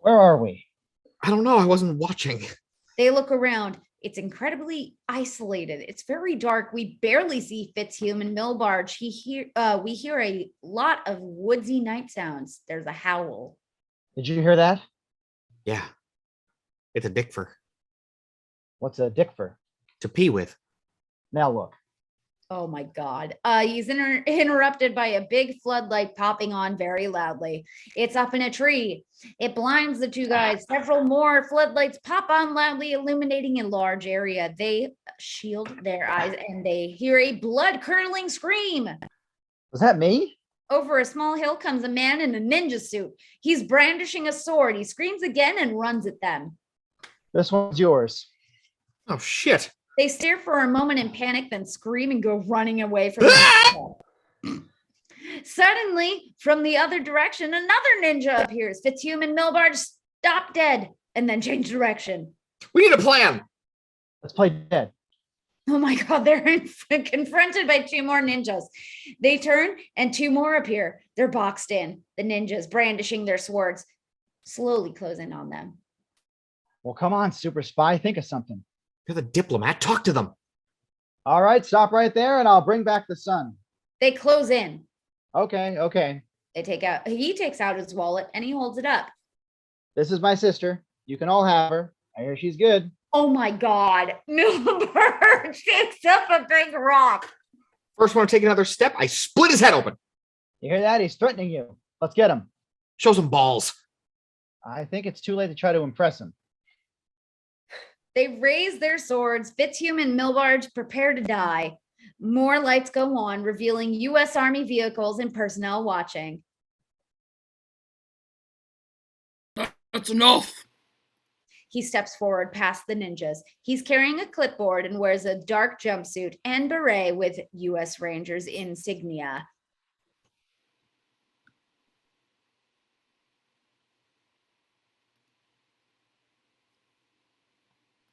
Where are we?
I don't know. I wasn't watching.
They look around. It's incredibly isolated. It's very dark. We barely see Fitzhugh and Milbarge. We hear a lot of woodsy night sounds. There's a howl.
Did you hear that?
Yeah. It's a dick fur
What's a dick for?
to pee with.
Now look.
Oh my God. He's interrupted by a big floodlight popping on very loudly. It's up in a tree. It blinds the 2 guys. Several more floodlights pop on loudly, illuminating a large area. They shield their eyes and they hear a blood-curdling scream.
Was that me?
Over a small hill comes a man in a ninja suit. He's brandishing a sword. He screams again and runs at them.
This one's yours.
Oh, shit.
They stare for a moment in panic, then scream and go running away from the Suddenly, from the other direction, another ninja appears. Fitzhugh and Milbarge stop dead and then change direction.
We need a plan.
Let's play dead.
Oh my God, they're confronted by 2 more ninjas. They turn and 2 more appear. They're boxed in. The ninjas brandishing their swords, slowly closing on them.
Well, come on, super spy. Think of something.
You're the diplomat. Talk to them.
All right, stop right there and I'll bring back the sun.
They close in.
Okay.
He takes out his wallet and he holds it up.
This is my sister. You can all have her. I hear she's good.
Oh my God. Milburn takes up a big rock.
First one to take another step, I split his head open.
You hear that? He's threatening you. Let's get him.
Show some balls.
I think it's too late to try to impress him.
They raise their swords. Fitzhugh and Milbarge prepare to die. More lights go on, revealing U.S. Army vehicles and personnel watching.
That's enough.
He steps forward past the ninjas. He's carrying a clipboard and wears a dark jumpsuit and beret with U.S. Rangers insignia.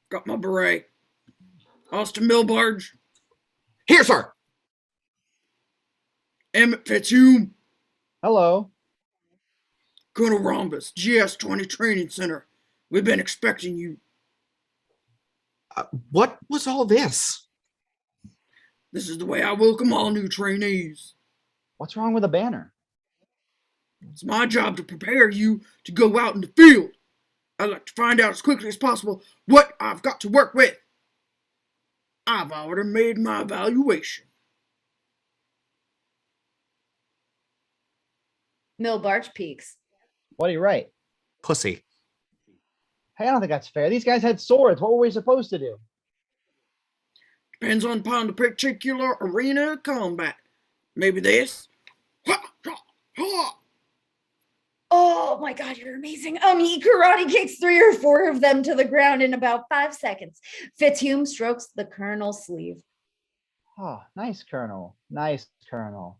Got my beret. Austin Milbarge.
Here, sir.
Emmett Fitzhugh.
Hello.
Colonel Rhombus, GS-20 Training Center. We've been expecting you.
What was all this?
This is the way I welcome all new trainees.
What's wrong with the banner?
It's my job to prepare you to go out in the field. I'd like to find out as quickly as possible what I've got to work with. I've already made my evaluation.
Milbarge peeks.
What do you write?
Pussy.
Hey, I don't think that's fair. These guys had swords. What were we supposed to do?
Depends upon the particular arena of combat. Maybe this.
Oh my God, you're amazing. He karate kicks 3 or 4 of them to the ground in about 5 seconds. Fitzhugh strokes the colonel's sleeve.
Oh, nice, Colonel. Nice, Colonel.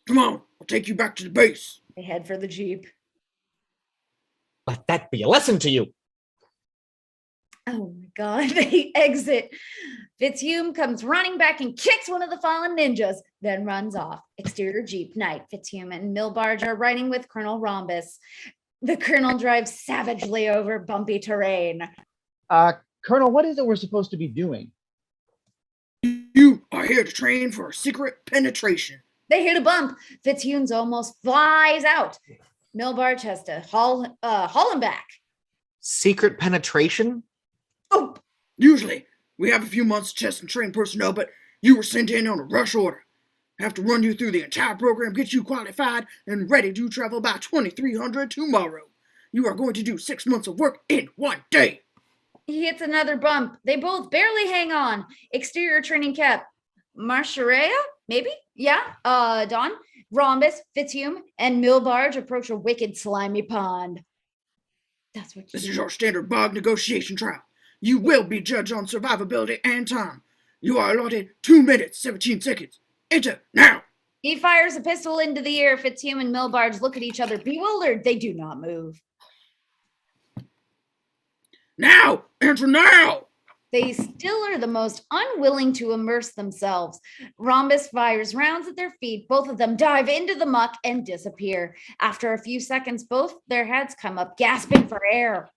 Come on, I'll take you back to the base.
They head for the Jeep.
Let that be a lesson to you.
Oh my God, they exit. Fitzhugh comes running back and kicks one of the fallen ninjas, then runs off. Exterior Jeep, night. Fitzhugh and Milbarge are riding with Colonel Rhombus. The colonel drives savagely over bumpy terrain.
Colonel, what is it we're supposed to be doing?
You are here to train for a secret penetration.
They hit a bump. Fitzhugh almost flies out. Milbarge has to haul him back.
Secret penetration?
Oh,
Usually, we have a few months to test and train personnel, but you were sent in on a rush order. I have to run you through the entire program, get you qualified and ready to travel by 2300 tomorrow. You are going to do 6 months of work in 1 day.
he hits another bump. They both barely hang on. Exterior training cap. Marsharea? Maybe? Yeah. Don, Rhombus, Fitzhugh, and Milbarge approach a wicked slimy pond. That's what
This is your standard bog negotiation trial. You will be judged on survivability and time. You are allotted 2 minutes, 17 seconds. Enter now.
He fires a pistol into the air. Fitzhugh and Milbarge look at each other, bewildered. They do not move.
Now! Enter now!
They still are the most unwilling to immerse themselves. Rhombus fires rounds at their feet. Both of them dive into the muck and disappear. After a few seconds, both their heads come up, gasping for air.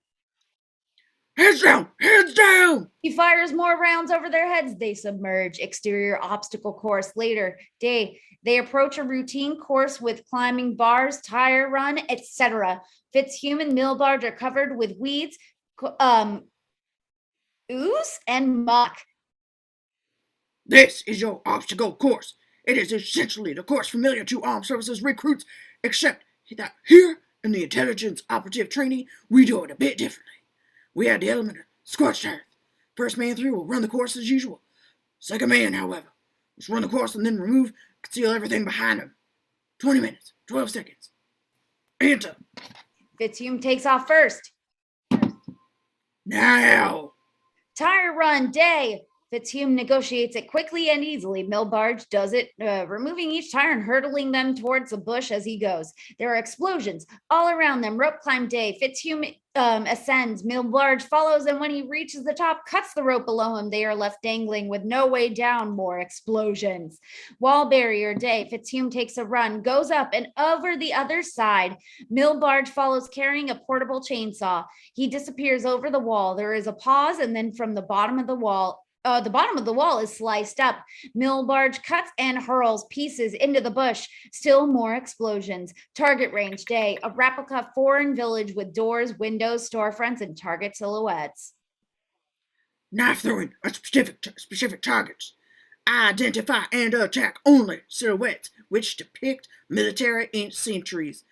Heads down! Heads down!
He fires more rounds over their heads. They submerge. Exterior obstacle course. Later day, they approach a routine course with climbing bars, tire run, etc. Fitzhugh and Milbarge are covered with weeds, ooze, and muck.
This is your obstacle course. It is essentially the course familiar to armed services recruits, except that here in the intelligence operative training, we do it a bit differently. We add the element of scorched earth. First man through will run the course as usual. Second man, however, must run the course and then remove, conceal everything behind him. 20 minutes, 12 seconds. Enter.
Fitzhugh takes off first.
Now.
Tire run day. Fitzhugh negotiates it quickly and easily. Milbarge does it, removing each tire and hurtling them towards the bush as he goes. There are explosions all around them. Rope climb day. Fitzhugh ascends. Milbarge follows, and when he reaches the top, cuts the rope below him. They are left dangling with no way down. More explosions. Wall barrier day. Fitzhugh takes a run, goes up and over the other side. Milbarge follows, carrying a portable chainsaw. He disappears over the wall. There is a pause, and then from the bottom of the wall is sliced up. Milbarge cuts and hurls pieces into the bush. Still more explosions. Target range day. A replica foreign village with doors, windows, storefronts, and target silhouettes.
Knife throwing at specific targets. Identify and attack only silhouettes which depict military sentries,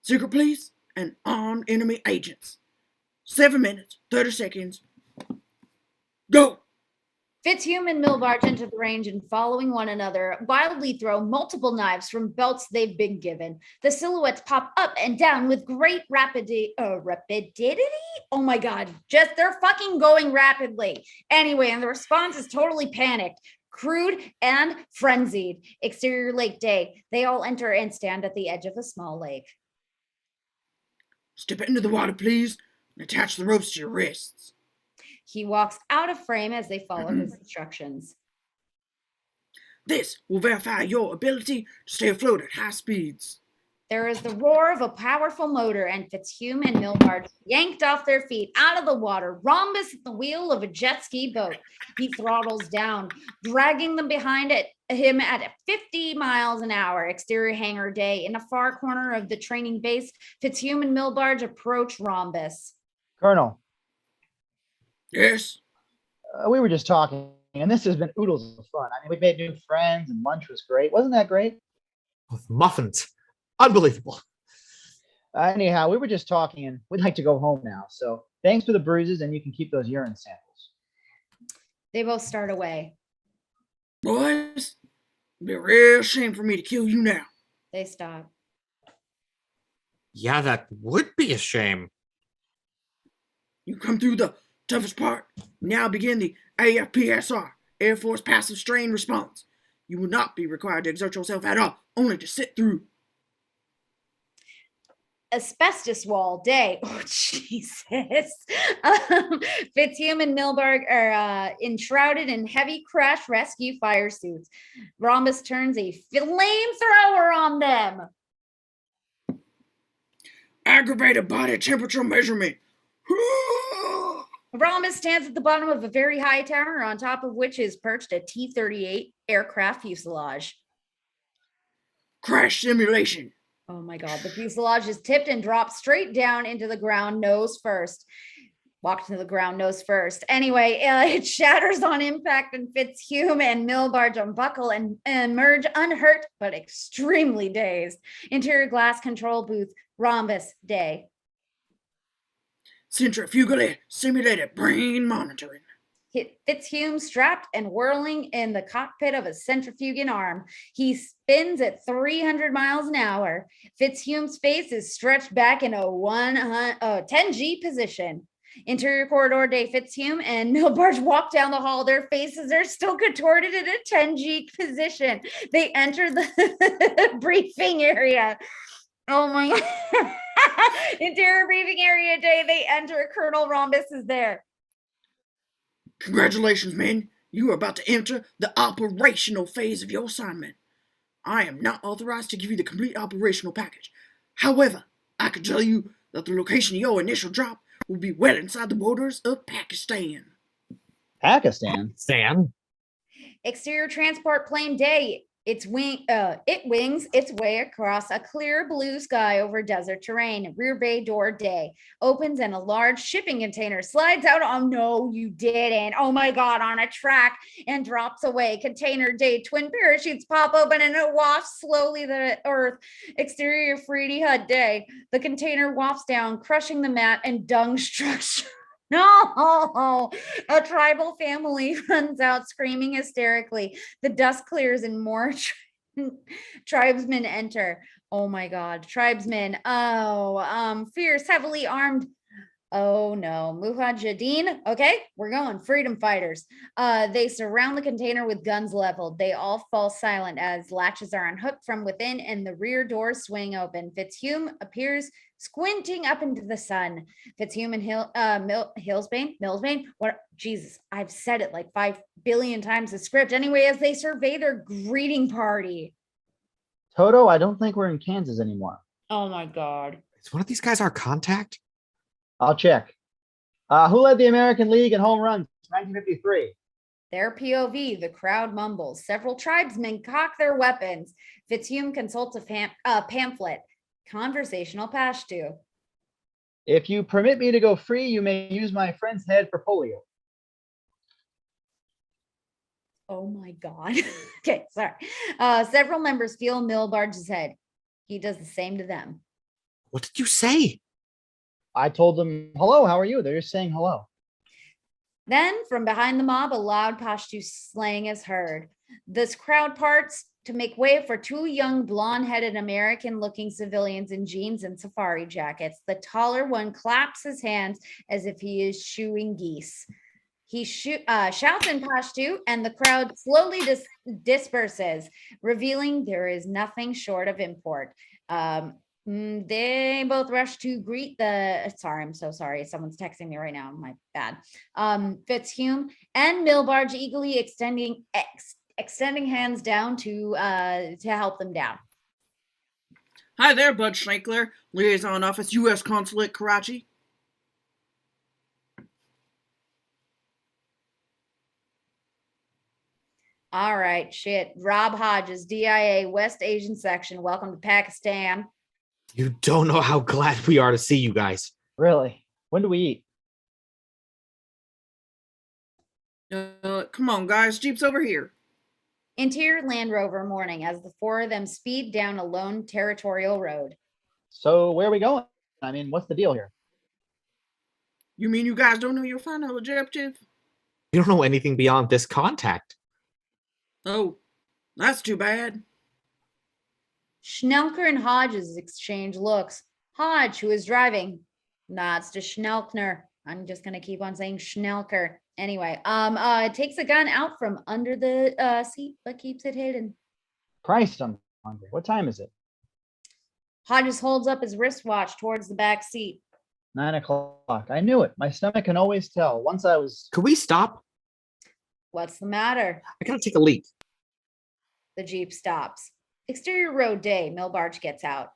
secret police, and armed enemy agents. 7 minutes, 30 seconds, Go!
Fitzhume and Milbarge enter the range and, following one another, wildly throw multiple knives from belts they've been given. The silhouettes pop up and down with great rapidity. Oh my God, just they're fucking going rapidly. Anyway, and the response is totally panicked, crude, and frenzied. Exterior lake day. They all enter and stand at the edge of a small lake.
Step into the water, please, and attach the ropes to your wrists.
He walks out of frame as they follow his instructions.
This will verify your ability to stay afloat at high speeds.
There is the roar of a powerful motor, and Fitzhume and Milbarge yanked off their feet out of the water, rhombus at the wheel of a jet ski boat. He throttles down, dragging them behind him at 50 miles an hour. Exterior hangar day. In a far corner of the training base, Fitzhume and Milbarge approach rhombus.
Colonel,
Yes?
we were just talking, and this has been oodles of fun. I mean, we've made new friends, and lunch was great. Wasn't that great?
With muffins. Unbelievable.
Anyhow, we were just talking, and we'd like to go home now. So thanks for the bruises, and you can keep those urine samples.
They both start away.
Boys, it'd be a real shame for me to kill you now.
They stop.
Yeah, that would be a shame.
You come through the toughest part. Now begin the AFPSR, Air Force Passive Strain Response. You will not be required to exert yourself at all, only to sit through.
Asbestos wall day. Oh, Jesus. Fitzhume and Milbarge are enshrouded in heavy crash rescue fire suits. Rhombus turns a flamethrower on them.
Aggravated body temperature measurement.
Rhombus stands at the bottom of a very high tower, on top of which is perched a T-38 aircraft fuselage.
Crash simulation.
Oh my God, the fuselage is tipped and drops straight down into the ground nose first. Walked to the ground nose first. Anyway, it shatters on impact, and Fitzhume and Milbarge unbuckle and emerge unhurt but extremely dazed. Interior glass control booth, rhombus day.
Centrifugally simulated brain monitoring.
Fitzhume strapped and whirling in the cockpit of a centrifuging arm. He spins at 300 miles an hour. Fitzhume's face is stretched back in a 10G position. Interior corridor day. Fitzhume and Milbarge walk down the hall. Their faces are still contorted in a 10G position. They enter the briefing area. Oh my God. Interior briefing area day. They enter. Colonel Rhombus is there.
Congratulations, men. You are about to enter the operational phase of your assignment. I am not authorized to give you the complete operational package. However, I can tell you that the location of your initial drop will be well inside the borders of Pakistan.
Pakistan?
Stan?
Exterior transport plane day. It wings its way across a clear blue sky over desert terrain. Rear bay door day opens and a large shipping container slides out. Oh no, you didn't. Oh my God, on a track and drops away. Container day. Twin parachutes pop open and it wafts slowly the earth. Exterior Freedy Hut day. The container wafts down, crushing the mat and dung structure. No, a tribal family runs out screaming hysterically. The dust clears and more tribesmen enter. Oh my God, tribesmen. Oh, fierce, heavily armed. Oh no, Mujahideen. Okay, we're going. Freedom fighters. They surround the container with guns leveled. They all fall silent as latches are unhooked from within and the rear doors swing open. Fitzhume appears squinting up into the sun. Fitzhume and Millsbane. What? Jesus, I've said it like 5 billion times the script. Anyway, as they survey their greeting party.
Toto, I don't think we're in Kansas anymore.
Oh my God.
Is one of these guys our contact?
I'll check. Who led the American League in home runs? 1953.
Their POV, the crowd mumbles. Several tribesmen cock their weapons. Fitzhume consults a pamphlet. Conversational Pashto.
If you permit me to go free, you may use my friend's head for polio.
Oh my God. Okay, sorry. Several members feel Milbarge's head. He does the same to them.
What did you say?
I told them, hello, how are you? They're just saying hello.
Then, from behind the mob, a loud Pashto slang is heard. This crowd parts to make way for two young blonde-headed American-looking civilians in jeans and safari jackets. The taller one claps his hands as if he is shooing geese. He shouts in Pashto, and the crowd slowly disperses, revealing there is nothing short of import. They both rush to greet the. Sorry, I'm so sorry. Someone's texting me right now. My bad. Fitzhume and Milbarge eagerly extending hands down to help them down.
Hi there, Bud Schneikler, Liaison Office, U.S. Consulate, Karachi.
All right, shit. Rob Hodges, DIA, West Asian Section. Welcome to Pakistan.
You don't know how glad we are to see you guys.
Really? When do we eat?
Come on, guys. Jeep's over here.
Interior Land Rover morning as the four of them speed down a lone territorial road.
So where are we going? I mean, what's the deal here?
You mean you guys don't know your final objective?
You don't know anything beyond this contact.
Oh, that's too bad.
Schnelker and Hodges exchange looks. Hodge, who is driving, nods to Schnelkner. I'm just gonna keep on saying Schnelker. Anyway, takes a gun out from under the seat, but keeps it hidden.
Christ, I'm hungry. What time is it?
Hodges holds up his wristwatch towards the back seat.
9 o'clock. I knew it. My stomach can always tell. Once I was.
Could we stop?
What's the matter?
I gotta take a leak.
The Jeep stops. Exterior road day. Milbarge gets out.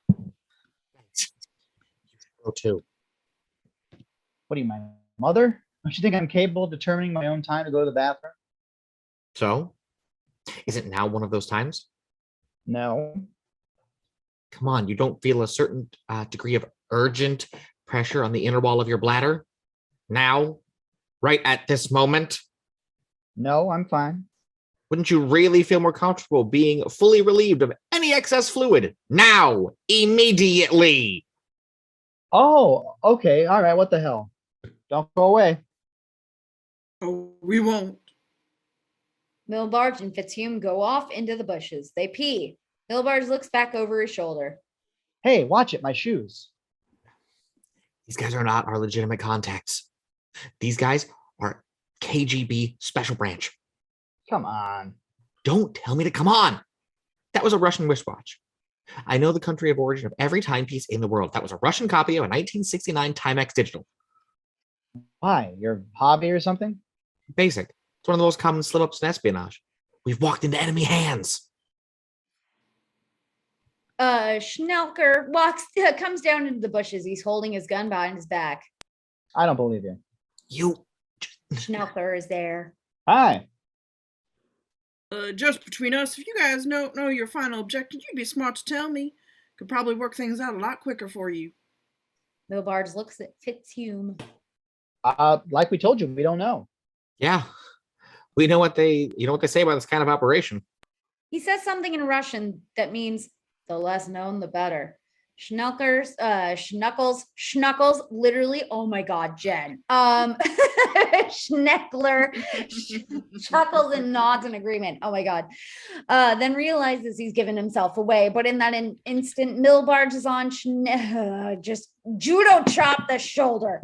Go too.
What are you, my mother? Don't you think I'm capable of determining my own time to go to the bathroom?
So, is it now one of those times?
No.
Come on, you don't feel a certain degree of urgent pressure on the inner wall of your bladder? Now? Right at this moment?
No, I'm fine.
Wouldn't you really feel more comfortable being fully relieved of any excess fluid? Now! Immediately!
Oh, okay. All right. What the hell? Don't go away.
Oh, we won't.
Milbarge and Fitzhume go off into the bushes. They pee. Milbarge looks back over his shoulder.
Hey, watch it. My shoes.
These guys are not our legitimate contacts. These guys are KGB special branch.
Come on.
Don't tell me to come on. That was a Russian wristwatch. I know the country of origin of every timepiece in the world. That was a Russian copy of a 1969 Timex Digital.
Why? Your hobby or something?
Basic. It's one of the most common slip-ups in espionage. We've walked into enemy hands.
Schnelker comes down into the bushes. He's holding his gun behind his back.
I don't believe you.
You.
Schnelker is there.
Hi.
Just between us, if you guys don't know your final objective, you'd be smart to tell me. Could probably work things out a lot quicker for you.
Milbarge looks at Fitzhume.
Like we told you, we don't know.
Yeah. We know what they say about this kind of operation.
He says something in Russian that means the less known, the better. Schnuckles, literally, oh my God, Jen. Schneckler chuckles and nods in agreement. Oh my God. Then realizes he's given himself away. But in that instant, Milbarge is on just judo chop the shoulder.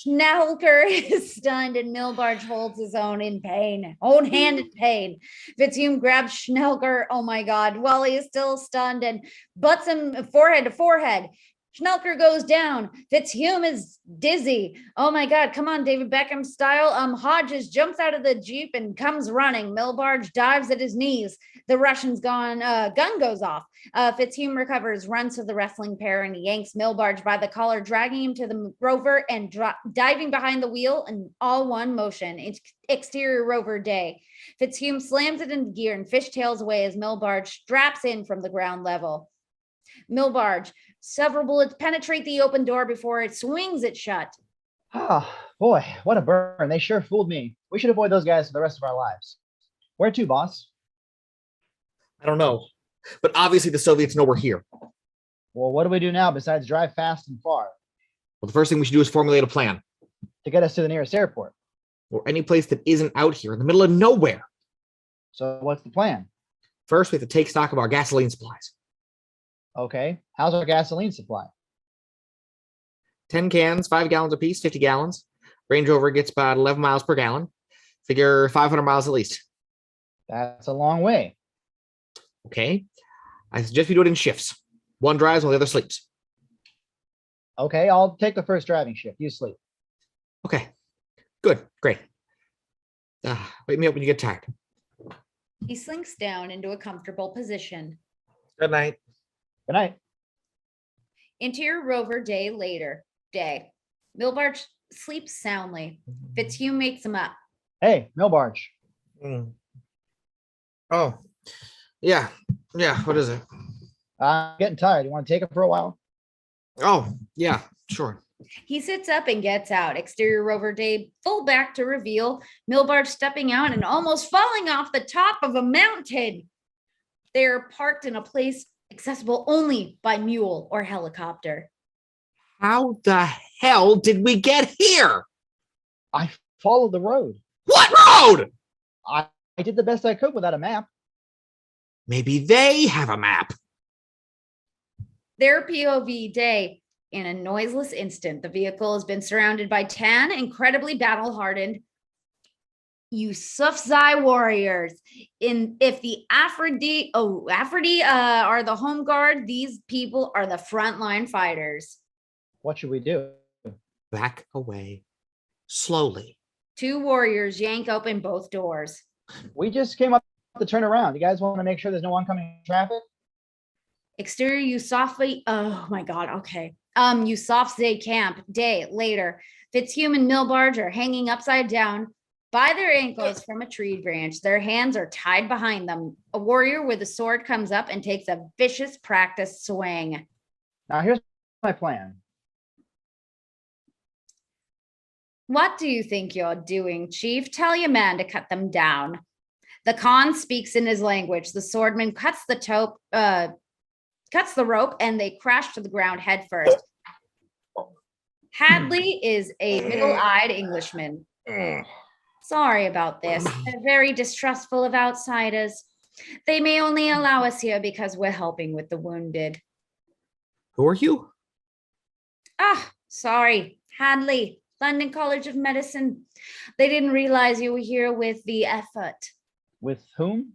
Schnelker is stunned and Milbarge holds his own hand in pain. Fitzhume grabs Schnelker, oh my God, while he is still stunned and butts him forehead to forehead. Schnelker goes down. Fitzhume is dizzy. Oh my God, come on, David Beckham style. Hodges jumps out of the Jeep and comes running. Milbarge dives at his knees. The Russian's gun goes off. Fitzhume recovers, runs to the wrestling pair, and yanks Milbarge by the collar, dragging him to the rover and diving behind the wheel in all one motion. It's exterior rover day. Fitzhume slams it into gear and fishtails away as Milbarge straps in from the ground level. Milbarge, several bullets penetrate the open door before it swings it shut.
Oh, boy, what a burn. They sure fooled me. We should avoid those guys for the rest of our lives. Where to, boss?
I don't know. But obviously the Soviets know we're here.
Well, what do we do now besides drive fast and far?
Well, the first thing we should do is formulate a plan.
To get us to the nearest airport.
or any place that isn't out here in the middle of nowhere.
So what's the plan?
First, we have to take stock of our gasoline supplies.
Okay. How's our gasoline supply?
10 cans, 5 gallons apiece, 50 gallons. Range Rover gets about 11 miles per gallon. Figure 500 miles at least.
That's a long way.
Okay. I suggest we do it in shifts. One drives while the other sleeps.
Okay, I'll take the first driving shift. You sleep.
Okay. Good. Great. Wake me up when you get tired.
He slinks down into a comfortable position.
Good night.
Good night.
Interior Rover day. Milbarge sleeps soundly. Fitzhugh makes him up.
Hey, Milbarge.
Mm. Oh, yeah. Yeah. What is it?
I'm getting tired. You want to take it for a while?
Oh, yeah. Sure.
He sits up and gets out. Exterior Rover day full back to reveal Milbarge stepping out and almost falling off the top of a mountain. They're parked in a place accessible only by mule or helicopter.
How the hell did we get here?
I followed the road.
What road?
I did the best I could without a map.
Maybe they have a map.
Their POV day. In a noiseless instant, the vehicle has been surrounded by 10 incredibly battle-hardened Yusufzai warriors. If the Afridi are the home guard, these people are the frontline fighters.
What should we do?
Back away. Slowly.
2 warriors yank open both doors.
We just came up to turn around. You guys want to make sure there's no oncoming traffic?
Exterior Yusufzai. Oh my God. Okay. Yusufzai camp day later. Fitzhugh and Milbarge are hanging upside down by their ankles from a tree branch. Their hands are tied behind them. A warrior with a sword comes up and takes a vicious practice swing.
Now here's my plan.
What do you think you're doing, Chief? Tell your man to cut them down. The Khan speaks in his language. The swordman cuts the rope, and they crash to the ground headfirst. Hadley is a middle-eyed Englishman. Sorry about this. They're very distrustful of outsiders. They may only allow us here because we're helping with the wounded.
Who are you?
Sorry. Hadley, London College of Medicine. They didn't realize you were here with the effort.
With whom?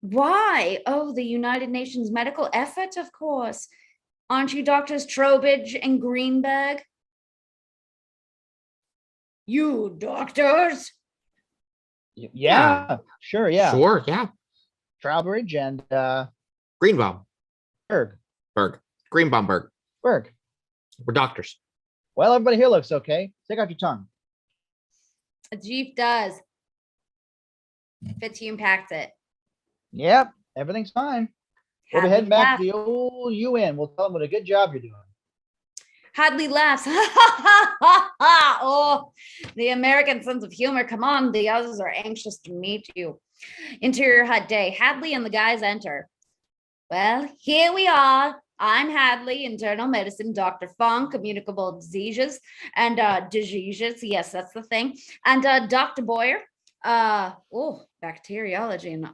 Why? Oh, the United Nations medical effort, of course. Aren't you Doctors Trowbridge and Greenberg? You doctors?
Yeah, sure, yeah.
Sure, yeah.
Trowbridge and
Greenbaum.
Berg.
Greenbaumberg.
Berg.
We're doctors.
Well, everybody here looks okay. Stick out your tongue.
A chief does. Fitzhugh packs it.
Yep, everything's fine. We'll be
Hadley
heading back
laughs.
to the old UN. We'll tell them what a good job you're doing.
Hadley laughs. Oh, the American sense of humor. Come on, the others are anxious to meet you. Interior hut day. Hadley and the guys enter. Well, here we are. I'm Hadley, internal medicine, Dr. Fong, communicable diseases and diseases. Yes, that's the thing. And Dr. Boyer, bacteriology, and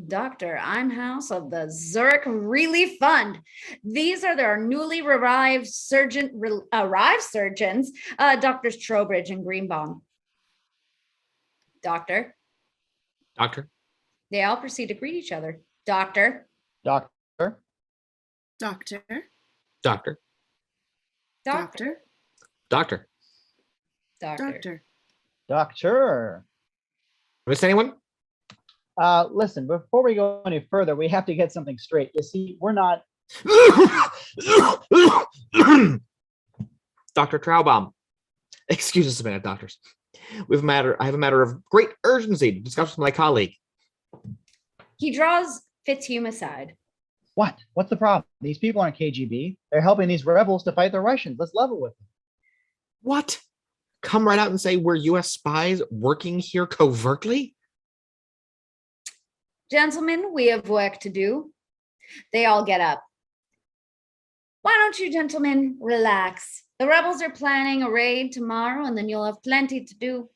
Dr. Imhouse of the Zurich Relief Fund. These are their newly arrived surgeons, Doctors Trowbridge and Greenbaum. Doctor. They all proceed to greet each other. Doctor.
Doctor.
Doctor.
Doctor.
Doctor.
Doctor.
Doctor.
Doctor.
Miss anyone?
Listen, before we go any further, we have to get something straight. You see, we're not.
Dr. Traubbaum. Excuse us a minute, doctors. I have a matter of great urgency to discuss with my colleague.
He draws Fitzhugh aside.
What? What's the problem? These people aren't KGB. They're helping these rebels to fight the Russians. Let's level with them.
What? Come right out and say we're U.S. spies working here covertly?
Gentlemen, we have work to do. They all get up. Why don't you gentlemen relax? The rebels are planning a raid tomorrow, and then you'll have plenty to do.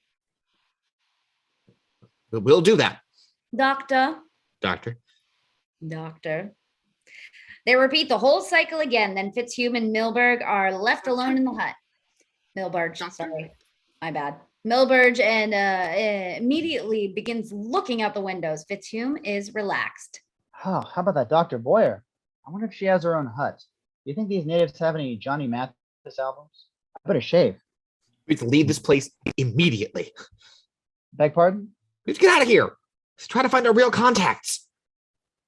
We'll do that,
Doctor.
Doctor.
Doctor. They repeat the whole cycle again. Then Fitzhugh and Milburge are left alone in the hut. Milburge,
Doctor?
sorry. My bad. Milburge and immediately begins looking out the windows. Fitzhugh is relaxed.
Oh, how about that Dr. Boyer? I wonder if she has her own hut. Do you think these natives have any Johnny Mathis albums? I better shave.
We have to leave this place immediately.
Beg pardon?
We have to get out of here. Let's try to find our real contacts.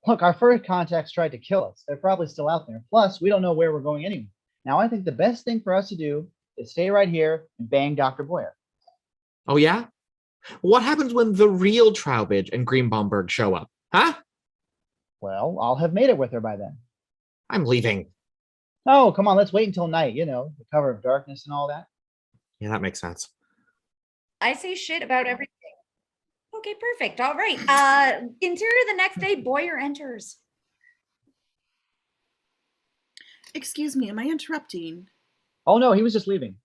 Look, our first contacts tried to kill us. They're probably still out there. Plus, we don't know where we're going anyway. Now, I think the best thing for us to do is stay right here and bang Dr. Boyer.
Oh, yeah? What happens when the real Trowbridge and Greenbaumberg show up? Huh?
Well, I'll have made it with her by then.
I'm leaving.
Oh, come on, let's wait until night, the cover of darkness and all that.
Yeah, that makes sense.
I say shit about everything. Okay, perfect. All right. Interior the next day, Boyer enters.
Excuse me, am I interrupting?
Oh, no, he was just leaving.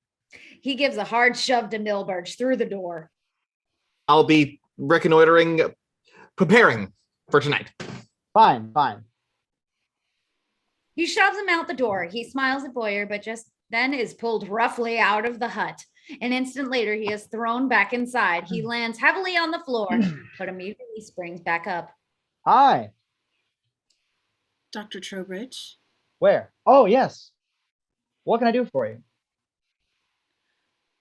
He gives a hard shove to Milburge through the door.
I'll be reconnoitering, preparing for tonight.
Fine.
He shoves him out the door. He smiles at Boyer, but just then is pulled roughly out of the hut. An instant later, he is thrown back inside. He lands heavily on the floor, but immediately springs back up.
Hi.
Dr. Trowbridge?
Where? Oh, yes. What can I do for you?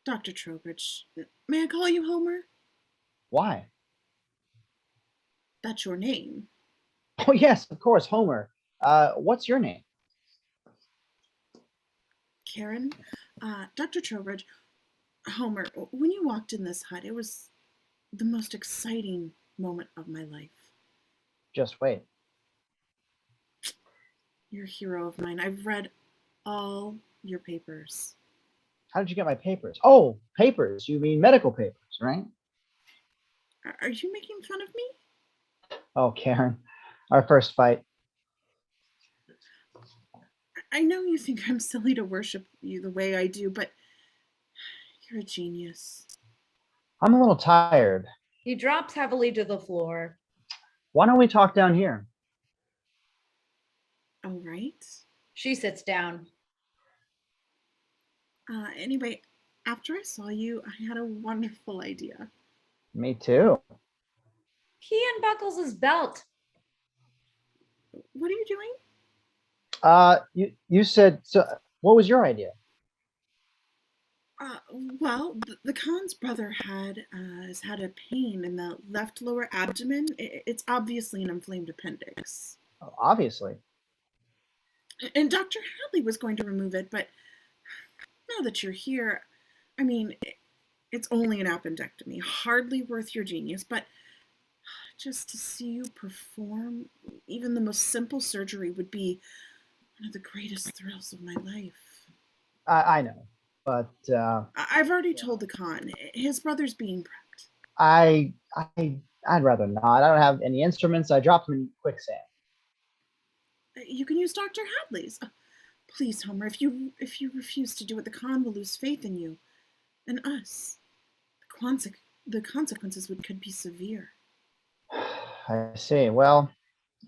Dr. Trowbridge, may I call you Homer?
Why?
That's your name.
Oh, yes, of course, Homer. What's your name?
Karen? Dr. Trowbridge, Homer, when you walked in this hut, it was the most exciting moment of my life.
Just wait.
You're a hero of mine. I've read all your papers.
How did you get my papers? Oh, papers. You mean medical papers, right?
Are you making fun of me?
Oh, Karen, our first fight.
I know you think I'm silly to worship you the way I do, but you're a genius.
I'm a little tired.
He drops heavily to the floor.
Why don't we talk down here?
All right.
She sits down.
Anyway, after I saw you, I had a wonderful idea.
Me too.
He unbuckles his belt.
What are you doing?
You said so. What was your idea?
Well, the Khan's brother has had a pain in the left lower abdomen. It's obviously an inflamed appendix.
Oh, obviously.
And Dr. Hadley was going to remove it, but now that you're here, I mean, it's only an appendectomy, hardly worth your genius, but just to see you perform even the most simple surgery would be one of the greatest thrills of my life.
I know, but
I've already told the Khan. His brother's being prepped.
I'd rather not. I don't have any instruments. I dropped them in quicksand.
You can use Dr. Hadley's. Please, Homer, if you refuse to do it, the Khan will lose faith in you and us. The consequences could be severe.
I see. Well,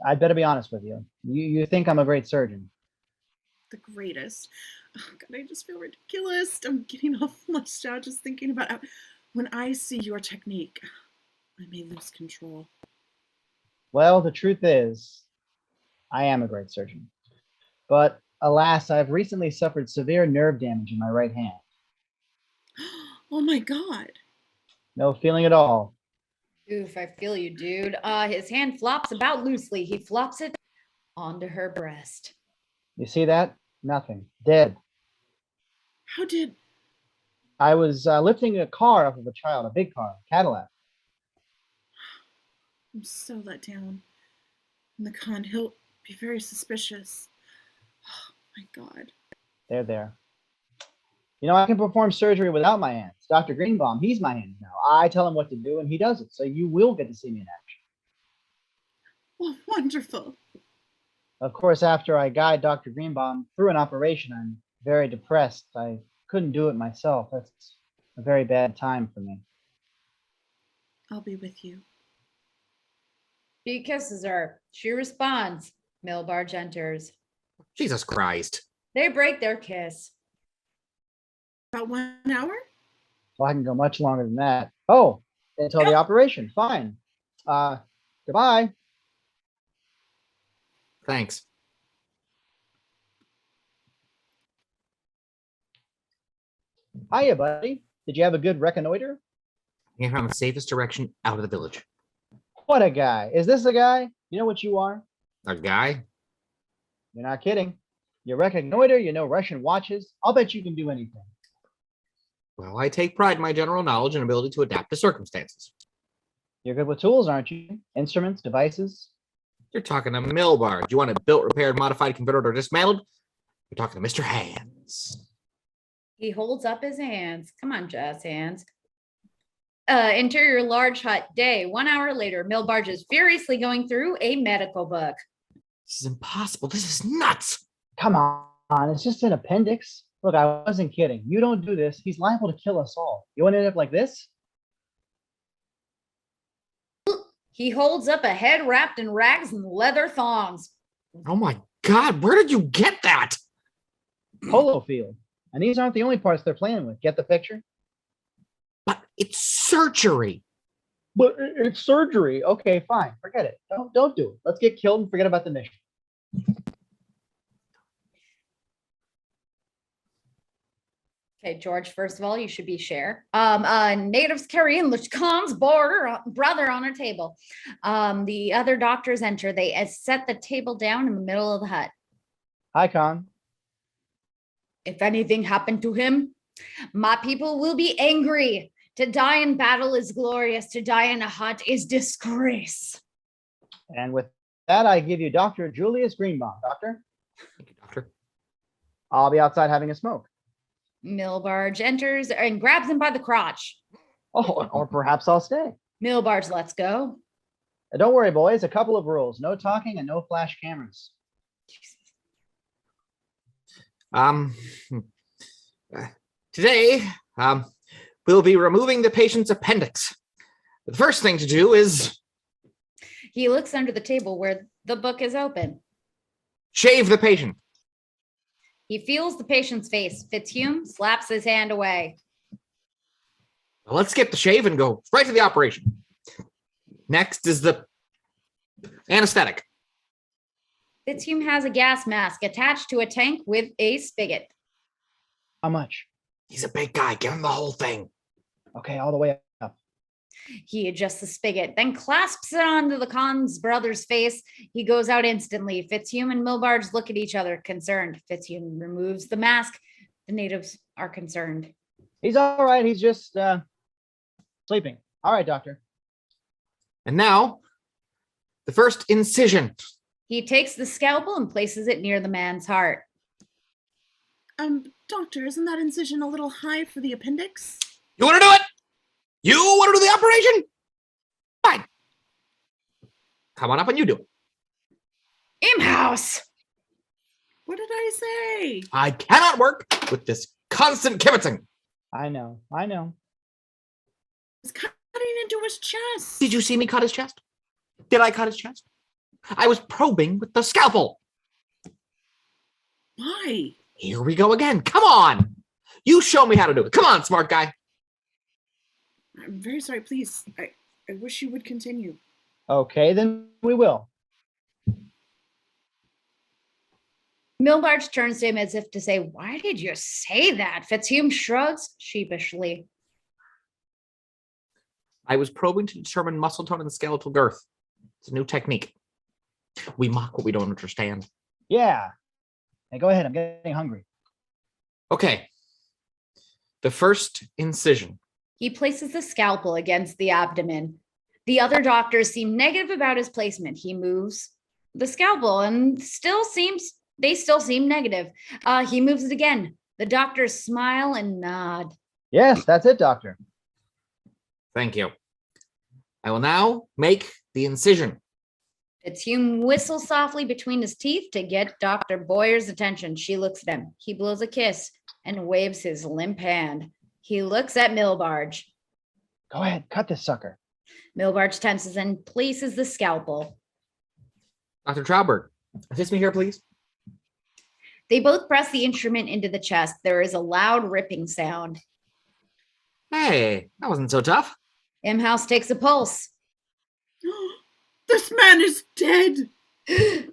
I'd better be honest with you. You think I'm a great surgeon.
The greatest. Oh, God, I just feel ridiculous. I'm getting all flushed out just thinking about how, when I see your technique, I may lose control.
Well, the truth is, I am a great surgeon. But alas, I've recently suffered severe nerve damage in my right hand.
Oh my God.
No feeling at all.
Oof, I feel you, dude. His hand flops about loosely. He flops it onto her breast.
You see that? Nothing. Dead.
How did...
I was lifting a car off of a child, a big car, Cadillac.
I'm so let down. And the Khan, he'll be very suspicious. Oh my God.
There. I can perform surgery without my hands. Dr. Greenbaum, he's my hands now. I tell him what to do and he does it. So you will get to see me in action.
Well, wonderful.
Of course, after I guide Dr. Greenbaum through an operation, I'm very depressed. I couldn't do it myself. That's a very bad time for me.
I'll be with you.
He kisses her. She responds. Milbarge enters.
Jesus Christ.
They break their kiss.
About 1 hour?
Well, I can go much longer than that. Oh, until the operation. Fine. Goodbye.
Thanks.
Hiya, buddy. Did you have a good reconnoiter?
I found the safest direction out of the village.
What a guy. Is this a guy? You know what you are?
A guy?
You're not kidding. You reconnoiter, you know Russian watches. I'll bet you can do anything.
Well, I take pride in my general knowledge and ability to adapt to circumstances.
You're good with tools, aren't you? Instruments, devices.
You're talking to Milbar. Do you want it built, repaired, modified, converted, or dismantled? You're talking to Mr. Hands.
He holds up his hands. Come on, Jazz Hands. Interior large hut day. 1 hour later, Milbarge is furiously going through a medical book.
This is impossible. This is nuts.
Come on, it's just an appendix. Look, I wasn't kidding. You don't do this, he's liable to kill us all. You want to end up like this?
He holds up a head wrapped in rags and leather thongs.
Oh my God, where did you get that?
Polo field. And these aren't the only parts they're playing with. Get the picture?
But it's surgery.
But it's surgery. Okay, fine. Forget it. Don't do it. Let's get killed and forget about the mission.
Okay, George, first of all, you should be share. Natives carry in Khan's brother on a table. The other doctors enter. They set the table down in the middle of the hut.
Hi, Khan.
If anything happened to him, my people will be angry. To die in battle is glorious. To die in a hut is disgrace.
And with that, I give you Dr. Julius Greenbaum. Doctor?
Thank you, doctor.
I'll be outside having a smoke.
Milbarge enters and grabs him by the crotch.
Oh, or perhaps I'll stay.
Milbarge lets go.
Don't worry, boys. A couple of rules. No talking and no flash cameras.
Today, we'll be removing the patient's appendix. The first thing to do is
He looks under the table where the book is open.
shave the patient.
He feels the patient's face. Fitzhume slaps his hand away.
Well, let's skip the shave and go right to the operation. Next is the anesthetic.
Fitzhume has a gas mask attached to a tank with a spigot.
How much?
He's a big guy. Give him the whole thing.
Okay, all the way up.
He adjusts the spigot, then clasps it onto the Khan's brother's face. He goes out instantly. Fitzhume and Milbarge look at each other, concerned. Fitzhume removes the mask. The natives are concerned.
He's all right. He's just sleeping. All right, doctor.
And now, the first incision.
He takes the scalpel and places it near the man's heart.
Doctor, isn't that incision a little high for the appendix?
You want to do it? You want to do the operation? Fine. Come on up and you do it.
Imhouse!
What did I say?
I cannot work with this constant kibitzing.
I know.
It's cutting into his chest.
Did you see me cut his chest? Did I cut his chest? I was probing with the scalpel.
Why?
Here we go again. Come on. You show me how to do it. Come on, smart guy.
I'm very sorry. Please, I wish you would continue.
Okay, then we will.
Milbarge turns to him as if to say, "Why did you say that?" Fitzhume shrugs sheepishly.
I was probing to determine muscle tone and skeletal girth. It's a new technique. We mock what we don't understand.
Yeah. Hey, go ahead. I'm getting hungry.
Okay. The first incision.
He places the scalpel against the abdomen. The other doctors seem negative about his placement. He moves the scalpel and they still seem negative. He moves it again. The doctors smile and nod.
Yes, that's it, doctor.
Thank you. I will now make the incision.
Fitzhume whistles softly between his teeth to get Dr. Boyer's attention. She looks at him. He blows a kiss and waves his limp hand. He looks at Milbarge.
Go ahead. Cut this sucker.
Milbarge tenses and places the scalpel.
Dr. Trauberg, assist me here, please.
They both press the instrument into the chest. There is a loud ripping sound.
Hey, that wasn't so tough.
Imhouse takes a pulse.
This man is dead.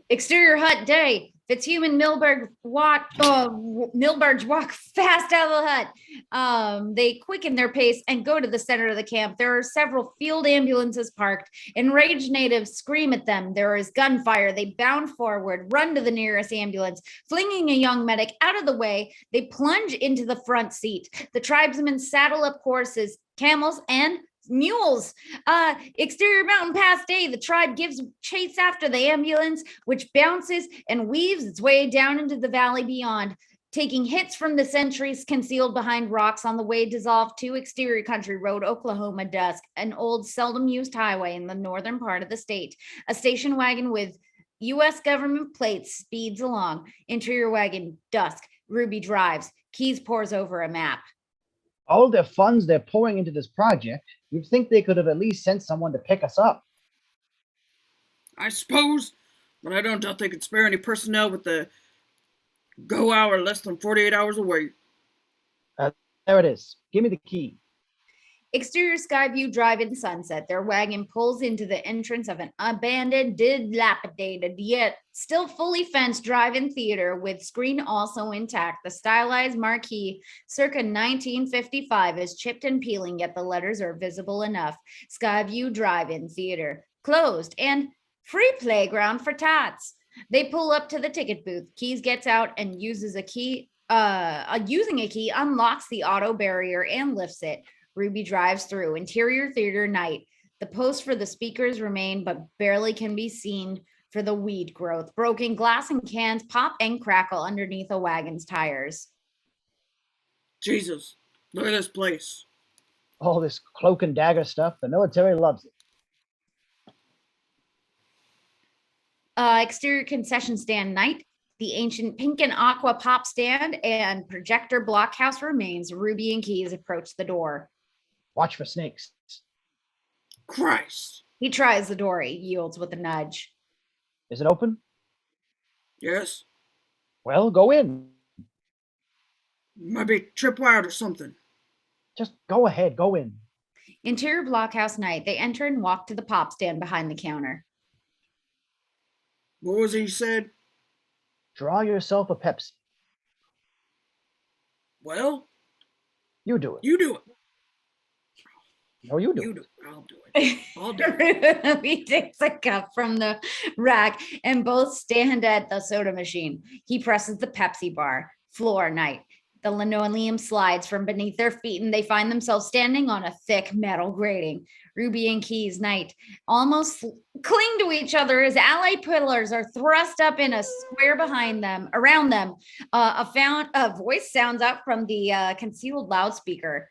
Exterior hut day. Fitzhuman Milberg Milbergs walk fast out of the hut. They quicken their pace and go to the center of the camp. There are several field ambulances parked. Enraged natives scream at them. There is gunfire. They bound forward, run to the nearest ambulance, flinging a young medic out of the way. They plunge into the front seat. The tribesmen saddle up horses, camels, and mules. Exterior mountain pass day. The tribe gives chase after the ambulance, which bounces and weaves its way down into the valley beyond, taking hits from the sentries concealed behind rocks on the way dissolved to Exterior Country Road, Oklahoma dusk, an old seldom used highway in the northern part of the state. A station wagon with U.S. government plates speeds along. Interior wagon dusk. Ruby drives. Keys pores over a map.
All the funds they're pouring into this project, you'd think they could have at least sent someone to pick us up.
I suppose, but I don't doubt they could spare any personnel with the go hour less than 48 hours away.
There it is. Give me the key.
Exterior Skyview Drive in Sunset. Their wagon pulls into the entrance of an abandoned, dilapidated, yet still fully fenced drive-in theater with screen also intact. The stylized marquee, circa 1955, is chipped and peeling, yet the letters are visible enough. Skyview Drive-in Theater. Closed and free playground for tots. They pull up to the ticket booth. Keys gets out and using a key unlocks the auto barrier and lifts it. Ruby drives through. Interior theater night. The posts for the speakers remain, but barely can be seen for the weed growth. Broken glass and cans pop and crackle underneath a wagon's tires.
Jesus, look at this place.
All this cloak and dagger stuff, the military loves it.
Exterior concession stand night. The ancient pink and aqua pop stand and projector blockhouse remains. Ruby and Keys approach the door.
Watch for snakes.
Christ.
He tries the door. He yields with a nudge.
Is it open?
Yes,
Well, go in.
might be tripwire or something.
Just go ahead. Go in.
Interior blockhouse night. They enter and walk to the pop stand behind the counter.
What was it you said?
Draw yourself a Pepsi.
Well,
You do it.
you do it.
No, you do
You
it.
do it. I'll do it. I'll do it.
He takes a cup from the rack and both stand at the soda machine. He presses the Pepsi bar. Floor night. The linoleum slides from beneath their feet and they find themselves standing on a thick metal grating. Ruby and Keys night almost cling to each other as ally pillars are thrust up in a square behind them, around them. A voice sounds out from the concealed loudspeaker.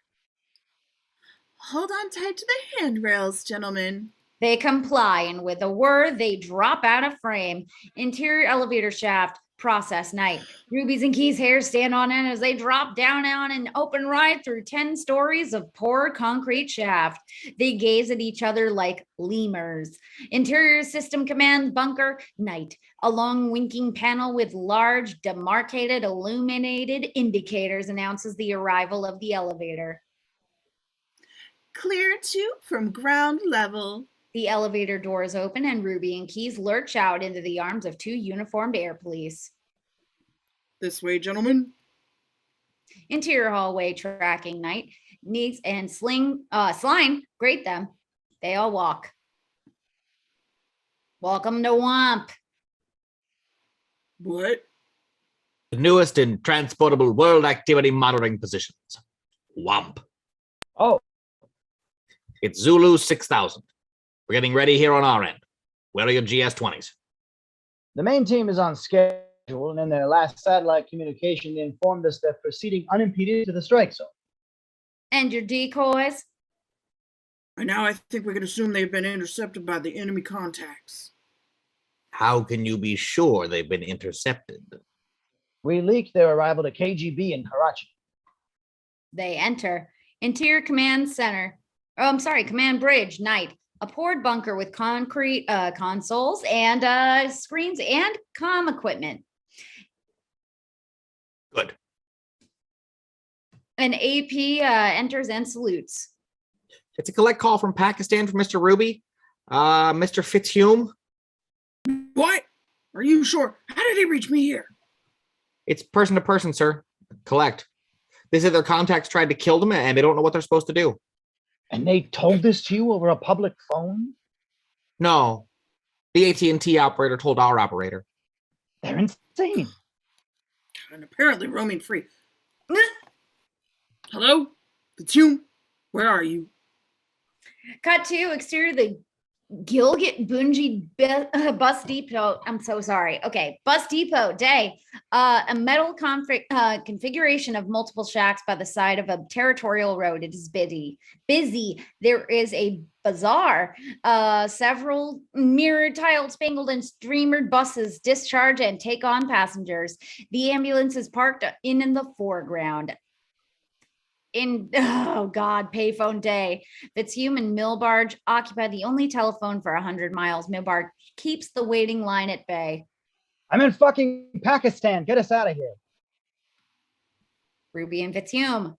Hold on tight to the handrails, gentlemen.
They comply, and with a whir, they drop out of frame. Interior elevator shaft, process night. Ruby's and Keys' hair stand on end as they drop down on an open ride through 10 stories of poured concrete shaft. They gaze at each other like lemurs. Interior system command bunker night. A long winking panel with large demarcated illuminated indicators announces the arrival of the elevator.
Clear to from ground level.
The elevator doors open and Ruby and Keys lurch out into the arms of two uniformed air police.
This way, gentlemen.
Interior hallway tracking night. Neeks and Sline greet them. They all walk. Welcome to WAMP.
What?
The newest in transportable world activity monitoring positions. WAMP.
Oh,
It's Zulu 6000. We're getting ready here on our end. Where are your GS-20s?
the main team is on schedule, and in their last satellite communication, they informed us they're proceeding unimpeded to the strike zone.
And your decoys?
And now I think we can assume they've been intercepted by the enemy contacts.
How can you be sure they've been intercepted?
We leaked their arrival to KGB in Karachi.
They enter. Interior command center. Oh, I'm sorry, command bridge night. A poured bunker with concrete consoles and screens and comm equipment.
Good.
An AP enters and salutes.
It's a collect call from Pakistan for Mr. Ruby. Mr. Fitzhume.
What? Are you sure? How did he reach me here?
It's person to person, sir. Collect. They said their contacts tried to kill them and they don't know what they're supposed to do.
And they told this to you over a public phone?
No. The AT&T operator told our operator.
They're insane.
And apparently roaming free. Hello? Fitzhume? Where are you?
Cut to exterior the Gilgit Bungie bus depot. I'm so sorry. Okay, bus depot day. A metal configuration of multiple shacks by the side of a territorial road. It is busy. There is a bazaar. Several mirrored, tiled, spangled, and streamered buses discharge and take on passengers. The ambulance is parked in the foreground. Payphone day. Fitzhume and Milbarge occupy the only telephone for 100 miles. Milbarge keeps the waiting line at bay.
I'm in fucking Pakistan. Get us out of here.
Ruby and Fitzhume.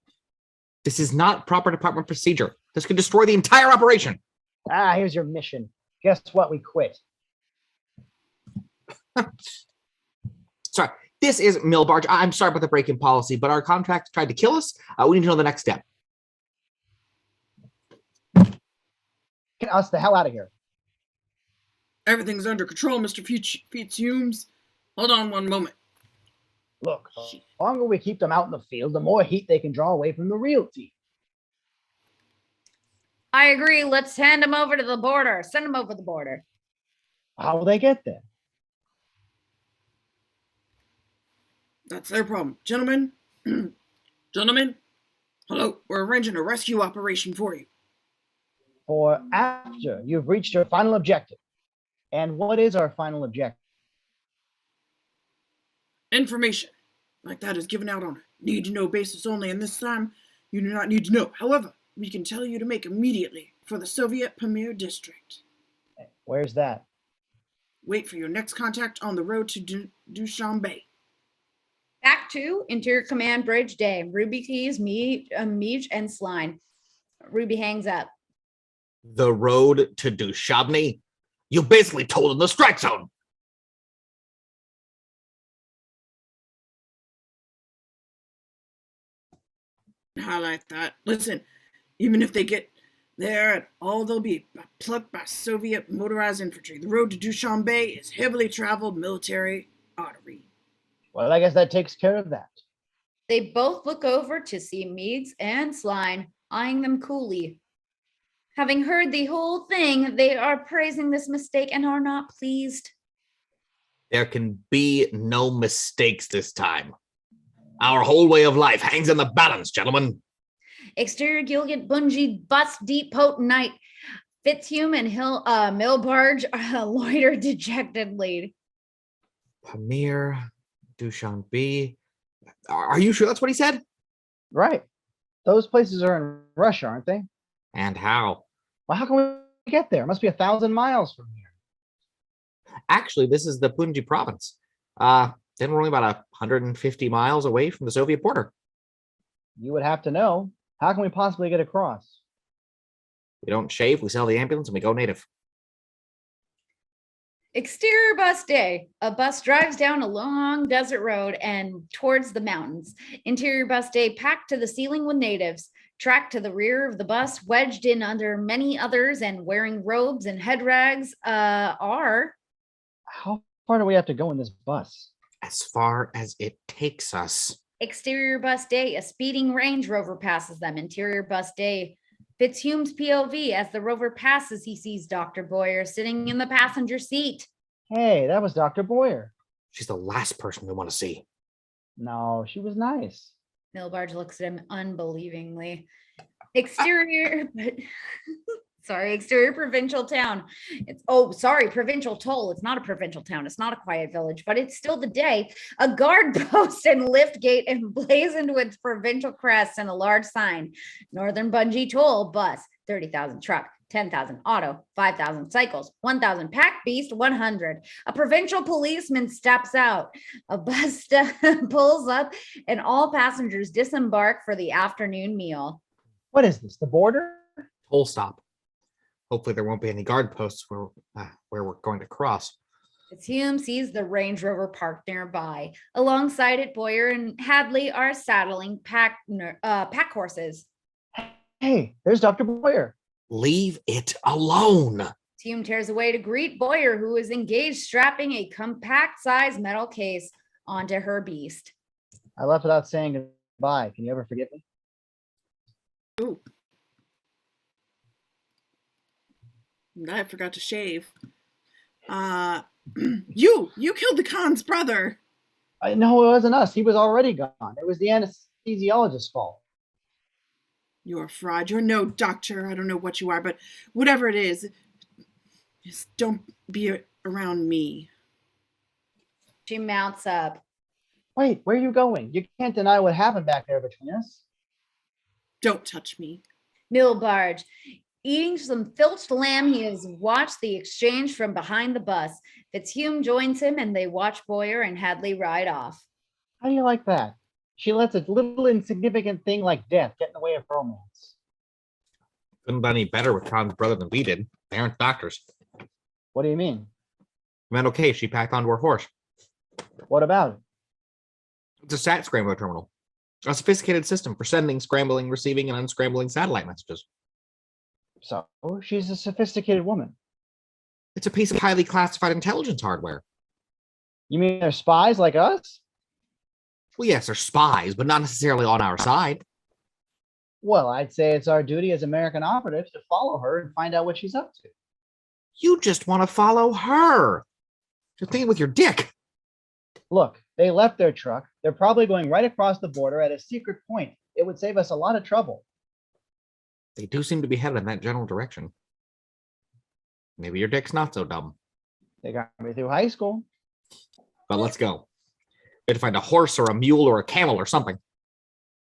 This is not proper department procedure. This could destroy the entire operation.
Here's your mission. Guess what? We quit.
Sorry. This is Milbarge. I'm sorry about the break in policy, but our contract tried to kill us. We need to know the next step.
Get us the hell out of here.
Everything's under control, Mr. Fitzhumes. Hold on one moment.
Look, the longer we keep them out in the field, the more heat they can draw away from the real team.
I agree. Let's hand them over to the border. Send them over the border.
How will they get there?
That's their problem. Gentlemen, hello, we're arranging a rescue operation for you.
For after you've reached your final objective. And what is our final objective?
Information like that is given out on a need-to-know basis only, and this time you do not need to know. However, we can tell you to make immediately for the Soviet Pamir District.
Where's that?
Wait for your next contact on the road to Dushanbe.
Back to Interior Command Bridge Day. Ruby tees Meej and Sline. Ruby hangs up.
The road to Dushabni? You basically told them the strike zone.
Highlight that. Listen, even if they get there at all, they'll be plucked by Soviet motorized infantry. The road to Dushanbe is heavily traveled military artery.
Well, I guess that takes care of that.
They both look over to see Meads and Sline, eyeing them coolly. Having heard the whole thing, they are praising this mistake and are not pleased.
There can be no mistakes this time. Our whole way of life hangs in the balance, gentlemen.
Exterior Gilgit Bungie bus depot night. Fitzhume and Milbarge loiter dejectedly.
Pamir, Dushanbe. Are you sure that's what he said?
Right. Those places are in Russia, aren't they?
And how?
Well, how can we get there? It must be 1,000 miles from here.
Actually, this is the Punji province. Then we're only about 150 miles away from the Soviet border.
You would have to know. How can we possibly get across?
We don't shave, we sell the ambulance, and we go native.
Exterior bus day. A bus drives down a long desert road and towards the mountains. Interior bus day packed to the ceiling with natives. Tracked to the rear of the bus, wedged in under many others and wearing robes and head rags are...
How far do we have to go in this bus?
As far as it takes us.
Exterior bus day. A speeding Range Rover passes them. Interior bus day. Fitzhume's POV. As the Rover passes, he sees Dr. Boyer sitting in the passenger seat.
Hey, that was Dr. Boyer.
She's the last person we want to see.
No, she was nice.
Milbarge looks at him unbelievingly. Exterior, exterior provincial town. Provincial toll. It's not a provincial town. It's not a quiet village, but it's still the day. A guard post and lift gate emblazoned with provincial crests and a large sign. Northern Bungee toll bus, 30,000 truck, 10,000 auto, 5,000 cycles, 1,000 pack beast, 100. A provincial policeman steps out. A bus pulls up, and all passengers disembark for the afternoon meal.
What is this? The border?
Full stop. Hopefully there won't be any guard posts where we're going to cross.
Fitzhume sees the Range Rover parked nearby. Alongside it, Boyer and Hadley are saddling pack horses.
Hey, there's Dr. Boyer.
Leave it alone.
Fitzhume tears away to greet Boyer, who is engaged strapping a compact-sized metal case onto her beast.
I left without saying goodbye. Can you ever forgive me?
Ooh. I forgot to shave. You killed the Khan's brother.
No, it wasn't us. He was already gone. It was the anesthesiologist's fault.
You're a fraud. You're no doctor. I don't know what you are, but whatever it is, just don't be around me.
She mounts up.
Wait, where are you going? You can't deny what happened back there between us.
Don't touch me.
Milbarge, eating some filched lamb, he has watched the exchange from behind the bus. Fitzhume joins him, and they watch Boyer and Hadley ride off.
How do you like that? She lets a little insignificant thing like death get in the way of romance.
Couldn't have done any better with Khan's brother than we did. They aren't doctors.
What do you mean?
Mental case she packed onto her horse.
What about it?
It's a sat scrambler terminal. A sophisticated system for sending, scrambling, receiving, and unscrambling satellite messages.
So, she's a sophisticated woman.
It's a piece of highly classified intelligence hardware.
You mean they're spies like us?
Well, yes, they're spies, but not necessarily on our side.
Well, I'd say it's our duty as American operatives to follow her and find out what she's up to.
You just want to follow her. You're thinking with your dick.
Look, they left their truck. They're probably going right across the border at a secret point. It would save us a lot of trouble.
They do seem to be headed in that general direction. Maybe your dick's not so dumb.
They got me through high school.
But let's go. We have to find a horse or a mule or a camel or something.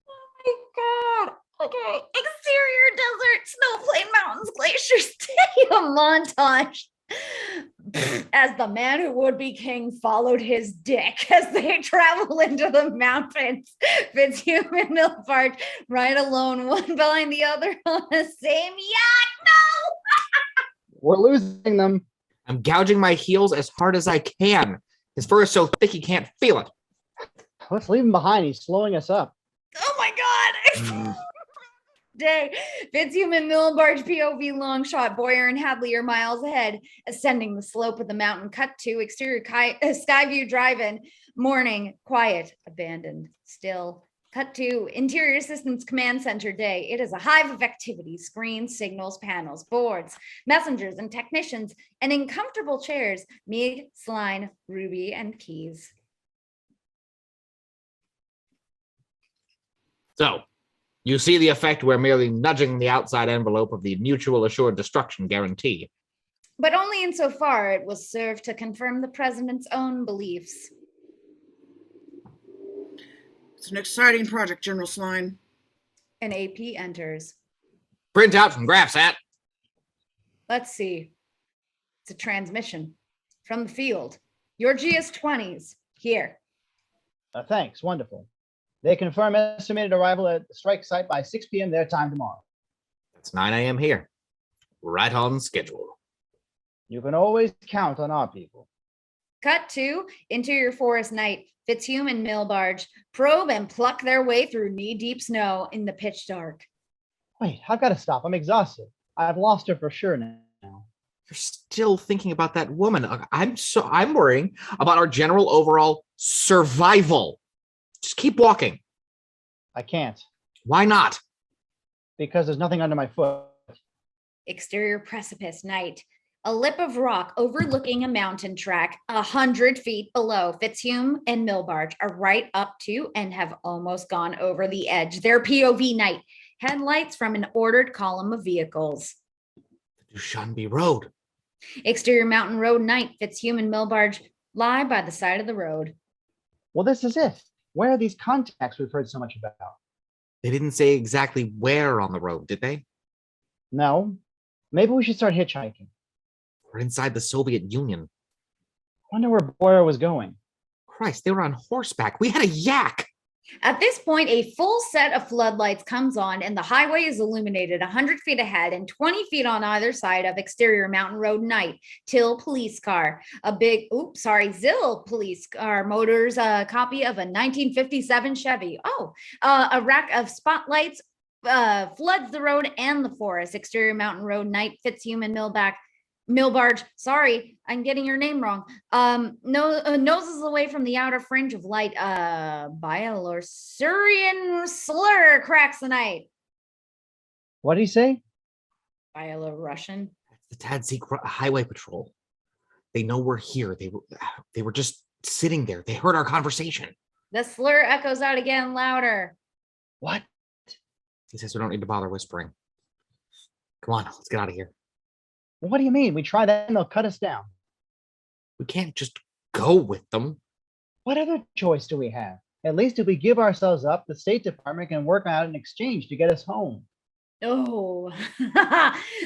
Oh my God. Okay. Exterior desert, snowplain mountains, glaciers, stadium montage. As the man who would be king followed his dick as they travel into the mountains. Fitzhume and Milbarge ride alone, one behind the other on the same yacht. No!
We're losing them.
I'm gouging my heels as hard as I can. His fur is so thick he can't feel it.
Let's leave him behind. He's slowing us up.
Oh my God. Day. Fitzhume and Milbarge POV long shot. Boyer and Hadley are miles ahead, ascending the slope of the mountain. Cut to exterior Skyview Drive-In. Morning, quiet, abandoned, still. Cut to Interior Systems Command Center day. It is a hive of activity, screens, signals, panels, boards, messengers, and technicians, and in comfortable chairs, Meg, Sline, Ruby, and Keys.
So, you see the effect we're merely nudging the outside envelope of the mutual assured destruction guarantee.
But only insofar it will serve to confirm the president's own beliefs.
It's an exciting project, General Sline.
An AP enters.
Print out from GraphSat.
Let's see. It's a transmission from the field. Your GS-20s here.
Thanks. Wonderful. They confirm estimated arrival at the strike site by 6 p.m. their time tomorrow.
It's 9 a.m. here. Right on schedule.
You can always count on our people.
Cut to Interior Forest night. Fitzhume and Milbarge probe and pluck their way through knee-deep snow in the pitch dark.
Wait, I've got to stop. I'm exhausted. I've lost her for sure now.
You're still thinking about that woman. I'm worrying about our general overall survival. Just keep walking.
I can't.
Why not?
Because there's nothing under my foot.
Exterior precipice night. A lip of rock overlooking a mountain track 100 feet below. Fitzhume and Milbarge are right up to and have almost gone over the edge. Their POV night. Headlights from an ordered column of vehicles.
The Dushanbe Road.
Exterior mountain road night. Fitzhume and Milbarge lie by the side of the road.
Well, this is it. Where are these contacts we've heard so much about?
They didn't say exactly where on the road, did they?
No. Maybe we should start hitchhiking.
We're inside the Soviet Union.
Wonder where Boyer was going.
Christ, they were on horseback. We had a yak.
At this point, a full set of floodlights comes on and the highway is illuminated 100 feet ahead and 20 feet on either side of exterior Mountain Road Night. Till police car, Zill police car motors a copy of a 1957 Chevy. A rack of spotlights floods the road and the forest. Exterior Mountain Road Night, Fitzhuman Millbarge, sorry, I'm getting your name wrong. Noses away from the outer fringe of light. Byelorussian slur cracks the night.
What did he say?
Byelorussian.
The Tadzik Highway Patrol. They know we're here. They were just sitting there. They heard our conversation.
The slur echoes out again louder.
What?
He says we don't need to bother whispering. Come on, let's get out of here.
What do you mean? We try that and they'll cut us down.
We can't just go with them.
What other choice do we have? At least if we give ourselves up, the State Department can work out an exchange to get us home.
Oh,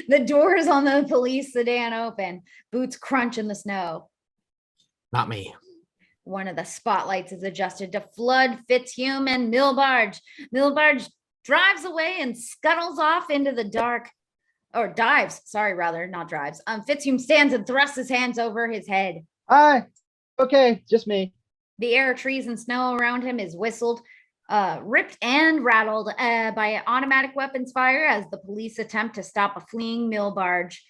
the doors on the police sedan open. Boots crunch in the snow.
Not me.
One of the spotlights is adjusted to flood Fitzhuman Millbarge. Millbarge drives away and scuttles off into the dark. Or dives, sorry, rather, not drives. Fitzhume stands and thrusts his hands over his head.
Hi. Okay, just me.
The air, trees, and snow around him is whistled, ripped and rattled by automatic weapons fire as the police attempt to stop a fleeing mill barge.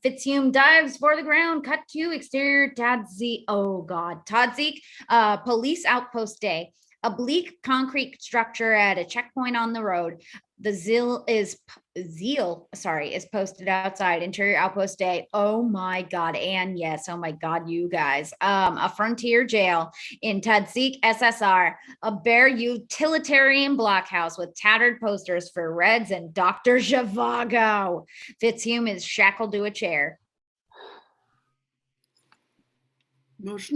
Fitzhume dives for the ground. Cut to exterior Tadzik. Police outpost day. A bleak concrete structure at a checkpoint on the road. The Zeal is posted outside. Interior outpost day. Oh my God. And yes, oh my God, you guys. A frontier jail in Tadzik, SSR. A bare utilitarian blockhouse with tattered posters for Reds and Dr. Zhivago. Fitzhume is shackled to a chair.
I was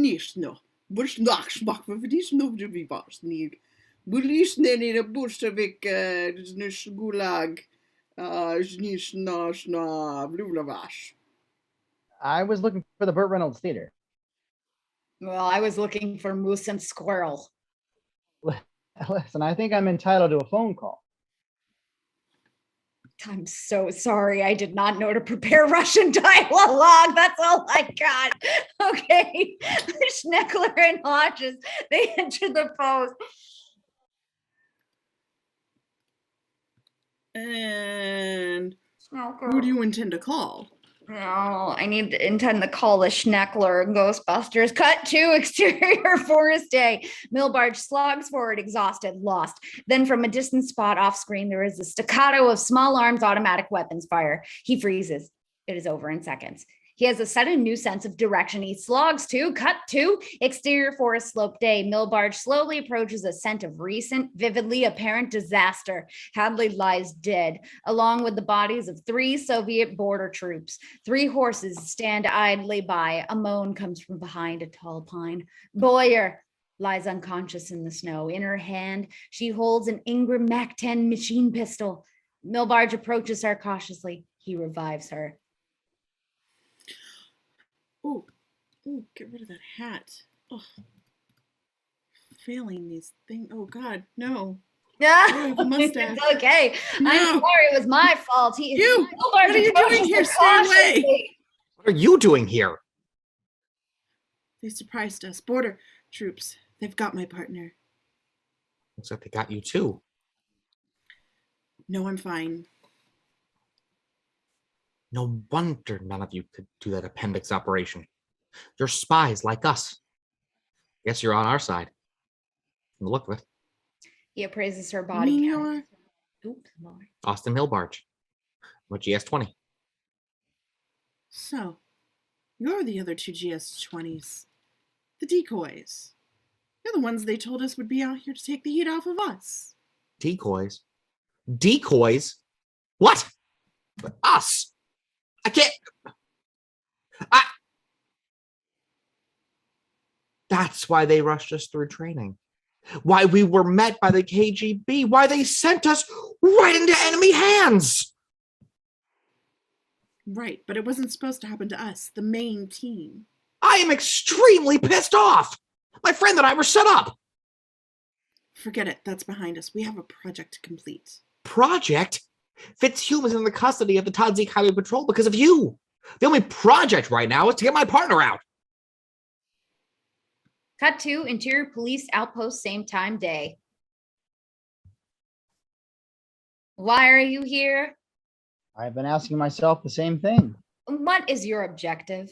looking for the Burt Reynolds Theater.
Well, I was looking for moose and squirrel.
Listen, I think I'm entitled to a phone call.
I'm so sorry. I did not know to prepare Russian dialogue. That's all I got. Okay. Schneckler and Hodges, they entered the post.
And who do you intend to call?
No, I intend to call the Schneckler Ghostbusters. Cut to exterior forest day. Millbarge slogs forward, exhausted, lost. Then from a distant spot off screen, there is a staccato of small arms automatic weapons fire. He freezes. It is over in seconds. He has a sudden new sense of direction. He slogs to, cut to, exterior forest slope day. Millbarge slowly approaches a scent of recent, vividly apparent disaster. Hadley lies dead, along with the bodies of 3 Soviet border troops. 3 horses stand idly by. A moan comes from behind a tall pine. Boyer lies unconscious in the snow. In her hand, she holds an Ingram MAC-10 machine pistol. Millbarge approaches her cautiously. He revives her.
Oh, get rid of that hat. Oh, failing these things. Oh God, no.
Yeah,
a mustache.
It's okay.
No.
I'm sorry, it was my fault.
What are you doing here? Stay away.
What are you doing here?
They surprised us. Border troops. They've got my partner.
Looks like they got you too.
No, I'm fine.
No wonder none of you could do that appendix operation. You're spies like us. Guess you're on our side. From the look of it.
He appraises her
You
body
mean
count.
you're...
Oops, sorry.
Austin Millbarge. What GS-20?
So, you're the other 2 GS-20s. The decoys. You're the ones they told us would be out here to take the heat off of us.
Decoys? Decoys? What? But us? I can't. That's why they rushed us through training. Why we were met by the KGB. Why they sent us right into enemy hands.
Right, but it wasn't supposed to happen to us, the main team.
I am extremely pissed off. My friend and I were set up.
Forget it, that's behind us. We have a project to complete.
Project? Fitzhugh is in the custody of the Tadzik Highway Patrol because of you. The only project right now is to get my partner out.
Cut to Interior Police Outpost, same time day. Why are you here?
I've been asking myself the same thing.
What is your objective?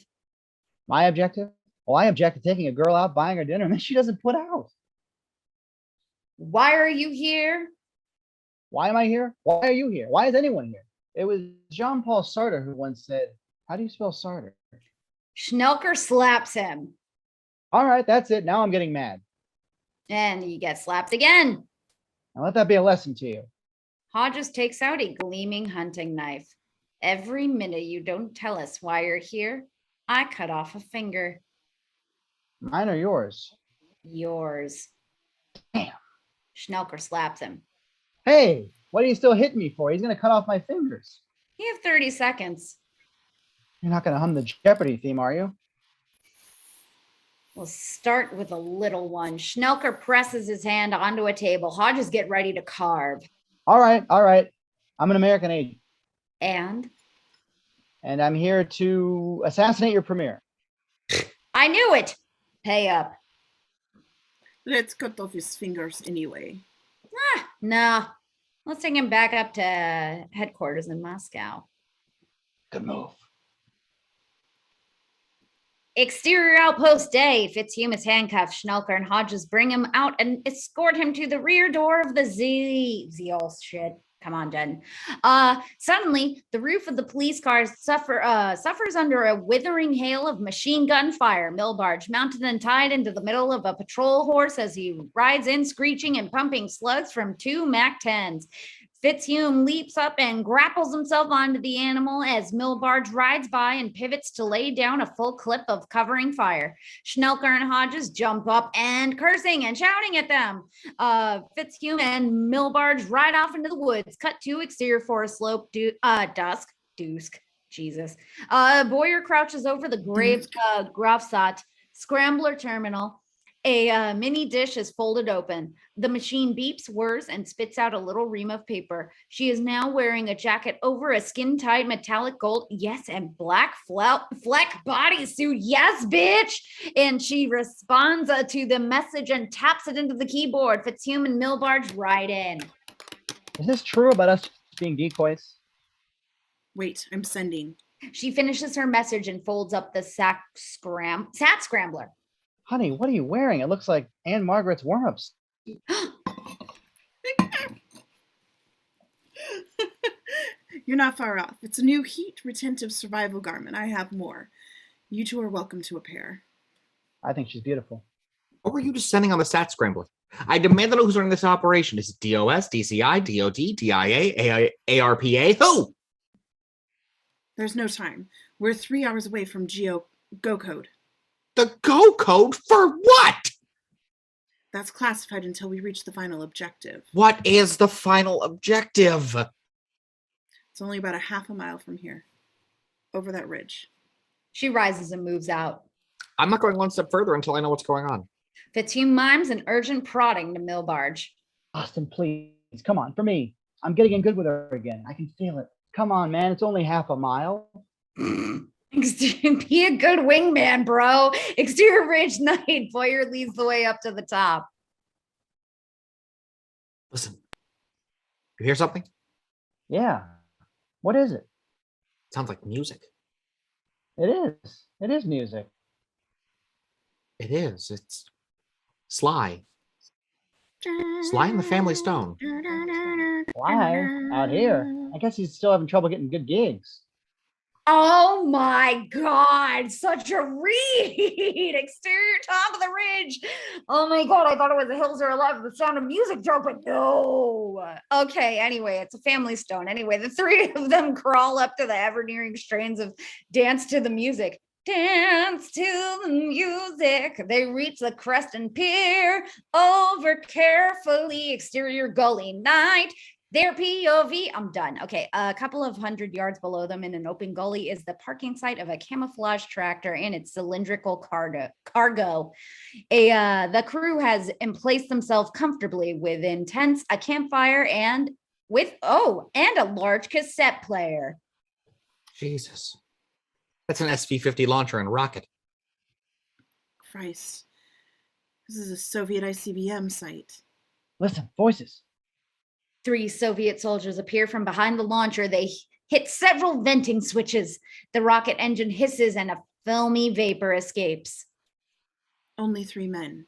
My objective? Well, I object to taking a girl out, buying her dinner, and then she doesn't put out.
Why are you here?
Why am I here? Why are you here? Why is anyone here? It was Jean-Paul Sartre who once said, how do you spell Sartre?
Schnelker slaps him.
All right, that's it. Now I'm getting mad.
And you get slapped again.
Now let that be a lesson to you.
Hodges takes out a gleaming hunting knife. Every minute you don't tell us why you're here, I cut off a finger.
Mine or yours?
Yours.
Damn.
Schnelker slaps him.
Hey, what are you still hitting me for? He's going to cut off my fingers.
You have 30 seconds.
You're not going to hum the Jeopardy theme, are you?
We'll start with a little one. Schnelker presses his hand onto a table. Hodges get ready to carve.
All right, all right. I'm an American agent,
And
and I'm here to assassinate your premier.
I knew it. Pay up.
Let's cut off his fingers anyway.
No. Let's take him back up to headquarters in Moscow.
Good move.
Exterior outpost day. Fitzhugh is handcuffed. Schnelker and Hodges bring him out and escort him to the rear door of the Zeal shit. Come on, Jen. Suddenly, the roof of the police car suffers under a withering hail of machine gun fire. Milbarge, mounted and tied into the middle of a patrol horse as he rides in, screeching and pumping slugs from 2 MAC-10s. Fitzhugh leaps up and grapples himself onto the animal as Milbarge rides by and pivots to lay down a full clip of covering fire. Schnelker and Hodges jump up and cursing and shouting at them. Fitzhugh and Milbarge ride off into the woods. Cut to exterior forest slope, dusk. Jesus. Boyer crouches over the grave Grafsat scrambler terminal. A mini dish is folded open. The machine beeps, whirs, and spits out a little ream of paper. She is now wearing a jacket over a skin-tight metallic gold, yes, and black fleck bodysuit, yes, bitch! And she responds to the message and taps it into the keyboard. Fitzhugh and Milbarge ride in.
Is this true about us being decoys?
Wait, I'm sending.
She finishes her message and folds up the sat scrambler.
Honey, what are you wearing? It looks like Anne Margaret's warm-ups.
You're not far off. It's a new heat retentive survival garment. I have more. You two are welcome to a pair.
I think she's beautiful.
What were you just sending on the stat scrambler? I demand to know who's running this operation. Is it DOS, DCI, DOD, DIA, ARPA? Who?
There's no time. We're 3 hours away from Go Code.
The Go Code for what?
That's classified until we reach the final objective.
What is the final objective?
It's only about a half a mile from here. Over that ridge.
She rises and moves out.
I'm not going one step further until I know what's going on.
Fitzhugh mimes an urgent prodding to Milbarge.
Austin, please, come on, for me. I'm getting in good with her again. I can feel it. Come on, man, it's only half a mile.
Be a good wingman, bro. Exterior ridge night. Boyer leads the way up to the top.
Listen, you hear something?
Yeah. What is it?
Sounds like music.
It is. It is music.
It is. It's Sly. Sly and the Family Stone.
Why? Out here. I guess he's still having trouble getting good gigs.
Oh my God, such a read. Exterior top of the ridge. Oh my God, I thought it was the hills are alive with the sound of music joke, but no. Okay, anyway, it's a family stone. Anyway, the three of them crawl up to the ever-nearing strains of Dance to the Music. Dance to the music. They reach the crest and peer over carefully. Exterior gully night. Their POV, I'm done. Okay, a couple of 100 yards below them in an open gully is the parking site of a camouflage tractor and its cylindrical cargo. The crew has emplaced themselves comfortably within tents, a campfire, and a large cassette player.
Jesus. That's an SV-50 launcher and rocket.
Christ. This is a Soviet ICBM site.
Listen, voices.
3 Soviet soldiers appear from behind the launcher. They hit several venting switches. The rocket engine hisses and a filmy vapor escapes.
Only 3 men.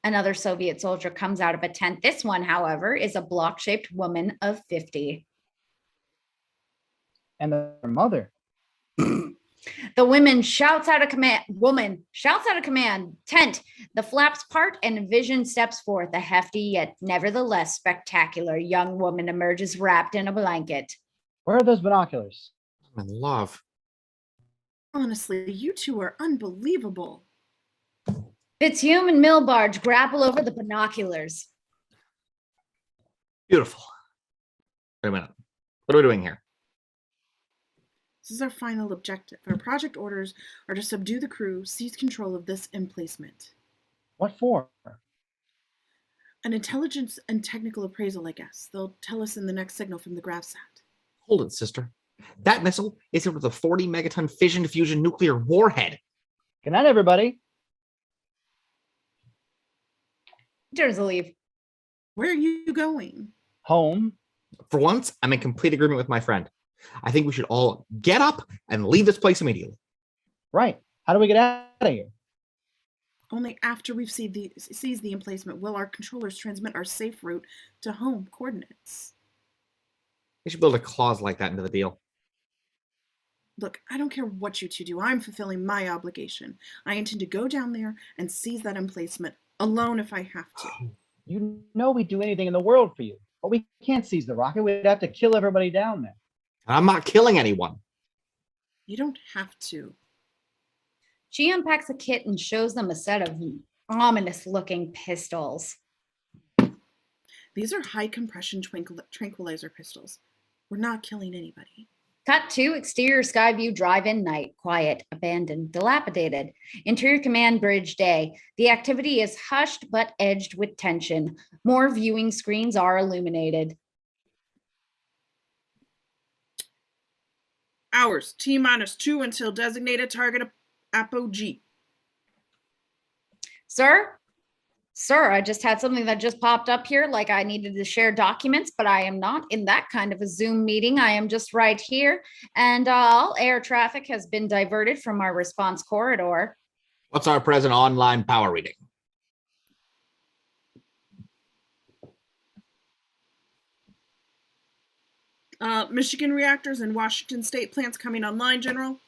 Another Soviet soldier comes out of a tent. This one, however, is a block-shaped woman of 50.
And their mother.
The woman shouts out a command. Tent. The flaps part and a vision steps forth. A hefty yet nevertheless spectacular young woman emerges wrapped in a blanket.
Where are those binoculars?
I'm in love.
Honestly, you two are unbelievable.
Fitzhume and Milbarge grapple over the binoculars.
Beautiful. Wait a minute. What are we doing here?
This is our final objective. Our project orders are to subdue the crew, seize control of this emplacement.
What for?
An intelligence and technical appraisal, I guess. They'll tell us in the next signal from the GravSat.
Hold it, sister. That missile is with a 40 megaton fission fusion nuclear warhead.
Good night, everybody.
Turns to leave.
Where are you going?
Home.
For once, I'm in complete agreement with my friend. I think we should all get up and leave this place immediately.
Right. How do we get out of here?
Only after we've seized the emplacement will our controllers transmit our safe route to home coordinates.
They should build a clause like that into the deal.
Look, I don't care what you two do. I'm fulfilling my obligation. I intend to go down there and seize that emplacement alone if I have to.
You know we'd do anything in the world for you, but we can't seize the rocket. We'd have to kill everybody down there.
I'm not killing anyone.
You don't have to.
She unpacks a kit and shows them a set of ominous-looking pistols.
These are high compression tranquilizer pistols. We're not killing anybody.
Cut to exterior Skyview drive-in night. Quiet, abandoned, dilapidated. Interior command bridge day. The activity is hushed but edged with tension. More viewing screens are illuminated.
Hours, T-2 until designated target apogee.
Sir, I just had something that just popped up here, like I needed to share documents, but I am not in that kind of a Zoom meeting. I am just right here, and all air traffic has been diverted from our response corridor.
What's our present online power reading?
Michigan reactors and Washington State plants coming online, General.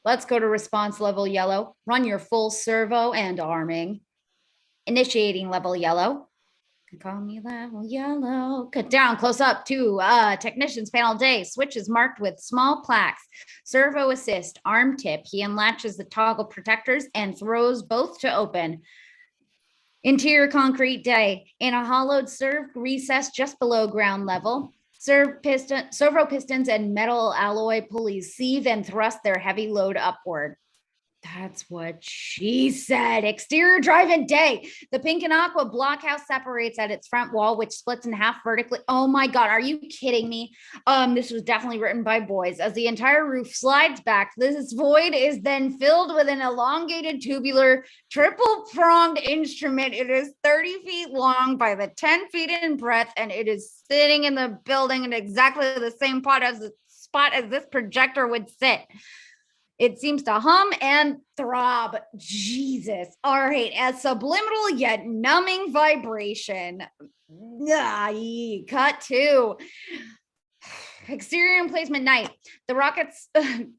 Let's go to response level yellow. Run your full servo and arming. Initiating level yellow. Call me level yellow. Cut down close up to technicians panel day. Switch is marked with small plaques. Servo assist, arm tip. He unlatches the toggle protectors and throws both to open. Interior concrete day. In a hollowed servo recess just below ground level. Servo pistons and metal alloy pulleys sieve and thrust their heavy load upward. That's what she said. Exterior drive-in day. The pink and aqua blockhouse separates at its front wall, which splits in half vertically. Oh my God, are you kidding me? This was definitely written by boys. As the entire roof slides back, this void is then filled with an elongated tubular triple-pronged instrument. It is 30 feet long by the 10 feet in breadth, and it is sitting in the building in exactly the same spot as this projector would sit. It seems to hum and throb. Jesus. All right. A subliminal yet numbing vibration. Cut to exterior emplacement night. The Rockets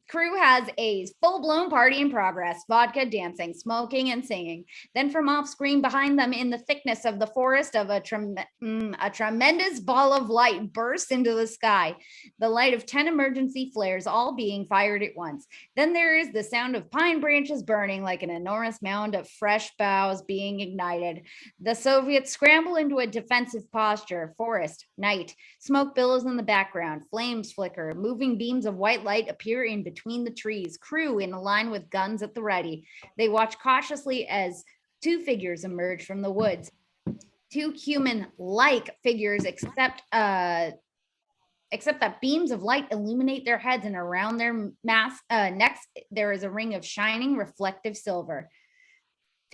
crew has a full-blown party in progress, vodka, dancing, smoking, and singing. Then from off-screen behind them in the thickness of the forest of a tremendous ball of light bursts into the sky, the light of 10 emergency flares all being fired at once. Then there is the sound of pine branches burning like an enormous mound of fresh boughs being ignited. The Soviets scramble into a defensive posture, forest, night, smoke billows in the background, flames flicker, moving beams of white light appear in between the trees, crew in a line with guns at the ready. They watch cautiously as two figures emerge from the woods. Two human-like figures, except that beams of light illuminate their heads, and around their necks there is a ring of shining, reflective silver.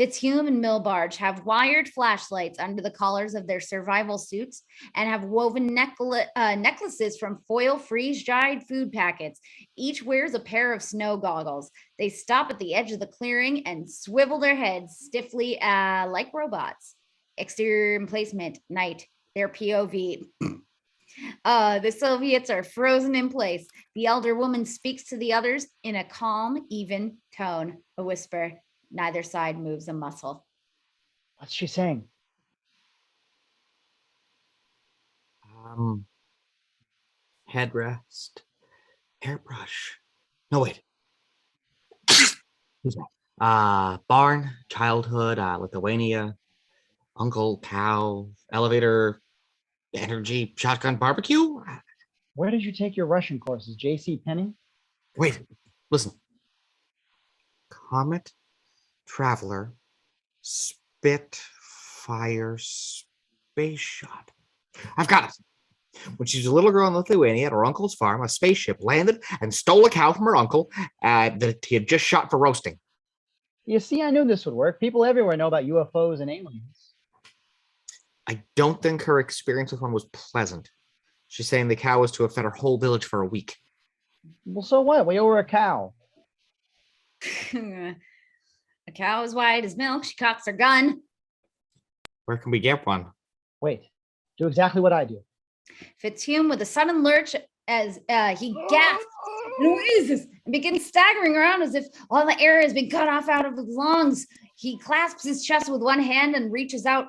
Fitzhume and Milbarge have wired flashlights under the collars of their survival suits and have woven necklaces from foil freeze-dried food packets. Each wears a pair of snow goggles. They stop at the edge of the clearing and swivel their heads stiffly like robots. Exterior emplacement, night, their POV. The Soviets are frozen in place. The elder woman speaks to the others in a calm, even tone, a whisper. Neither side moves a muscle.
What's she saying?
Headrest, hairbrush. No, wait. Excuse me. Barn, childhood, Lithuania, uncle, cow, elevator, energy, shotgun, barbecue.
Where did you take your Russian courses? J.C. Penney?
Wait, listen. Comet, traveler, Spitfire, space shot. I've got it. When she was a little girl in Lithuania at her uncle's farm, a spaceship landed and stole a cow from her uncle that he had just shot for roasting.
You see, I knew this would work. People everywhere know about UFOs and aliens.
I don't think her experience with one was pleasant. She's saying the cow was to have fed her whole village for a week.
Well, so what? We owe her a cow.
A cow is white as milk. She cocks her gun.
Where can we get one?
Wait, do exactly what I do.
Fitzhume with a sudden lurch as he gasps, "What is this?" and begins staggering around as if all the air has been cut off out of his lungs. He clasps his chest with one hand and reaches out,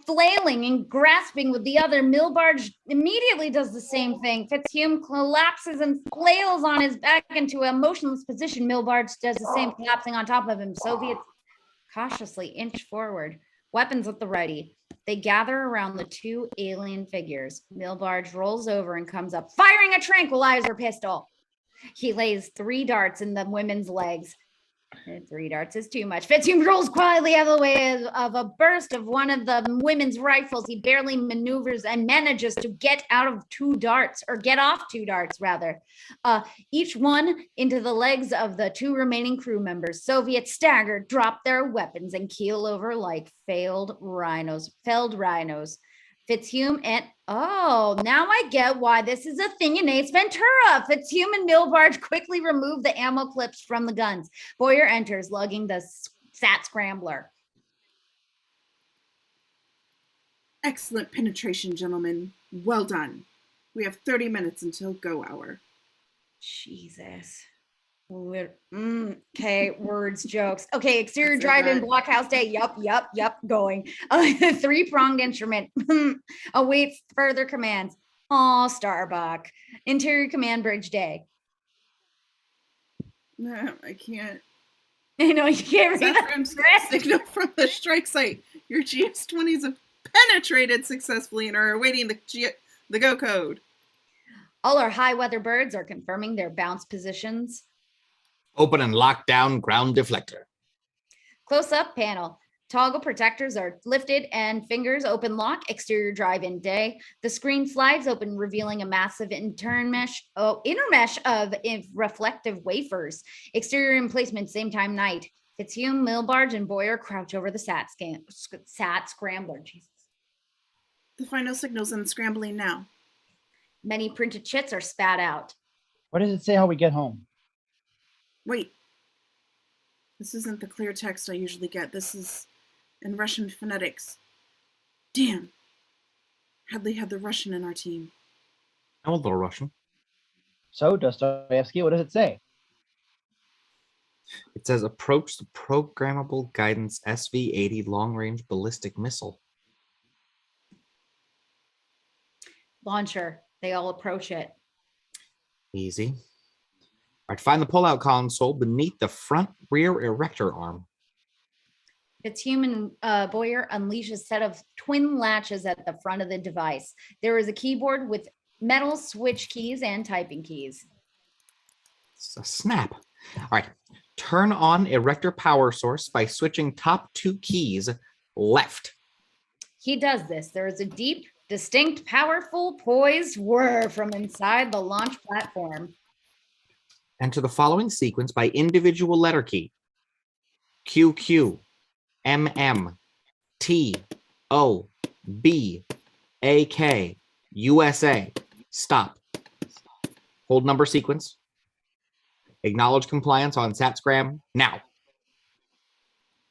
flailing and grasping with the other. Milbarge immediately does the same thing. Fitzhume collapses and flails on his back into a motionless position. Milbarge does the same, collapsing on top of him. Soviets cautiously inch forward, weapons at the ready. They gather around the two alien figures. Milbarge rolls over and comes up, firing a tranquilizer pistol. He lays 3 darts in the women's legs. 3 darts is too much. Fitzhume rolls quietly out of the way of a burst of one of the women's rifles. He barely maneuvers and manages to get out of 2 darts, or get off 2 darts, rather. Each one into the legs of the 2 remaining crew members. Soviets stagger, drop their weapons, and keel over like felled rhinos. Fitzhume and now I get why this is a thing in Ace Ventura. Fitzhume and Milbarge quickly remove the ammo clips from the guns. Boyer enters, lugging the Sat Scrambler.
Excellent penetration, gentlemen. Well done. We have 30 minutes until go hour.
Jesus. Okay, words, jokes. Okay, exterior
That's so
drive-in,
good.
blockhouse day. Yup, going. 3-pronged instrument awaits further commands. Oh, Starbuck. Interior command bridge day.
No, I can't.
I know you can't read
Safran signal from the strike site. Your GS-20s have penetrated successfully and are awaiting the go code.
All our high weather birds are confirming their bounce positions.
Open and lock down ground deflector.
Close up panel. Toggle protectors are lifted and fingers open lock. Exterior drive-in day. The screen slides open, revealing a massive intermesh of reflective wafers. Exterior emplacement, same time night. Fitzhume, Milbarge, and Boyer crouch over the Sat Scrambler. Jesus.
The final signal's unscrambling now.
Many printed chits are spat out.
What does it say how we get home?
Wait. This isn't the clear text I usually get. This is in Russian phonetics. Damn. Hadley had the Russian in our team.
I'm a little Russian.
So, Dostoevsky, what does it say?
It says approach the programmable guidance SV-80 long-range ballistic missile.
Launcher. They all approach it.
Easy. All right, find the pull-out console beneath the front rear erector arm.
Fitzhuman Boyer unleashes a set of twin latches at the front of the device. There is a keyboard with metal switch keys and typing keys.
It's a snap. All right. Turn on erector power source by switching top 2 keys left.
He does this. There is a deep, distinct, powerful, poised whir from inside the launch platform.
Enter the following sequence by individual letter key. QQ, MM, T, O, B, AK, USA. Stop. Hold number sequence. Acknowledge compliance on SatScram now.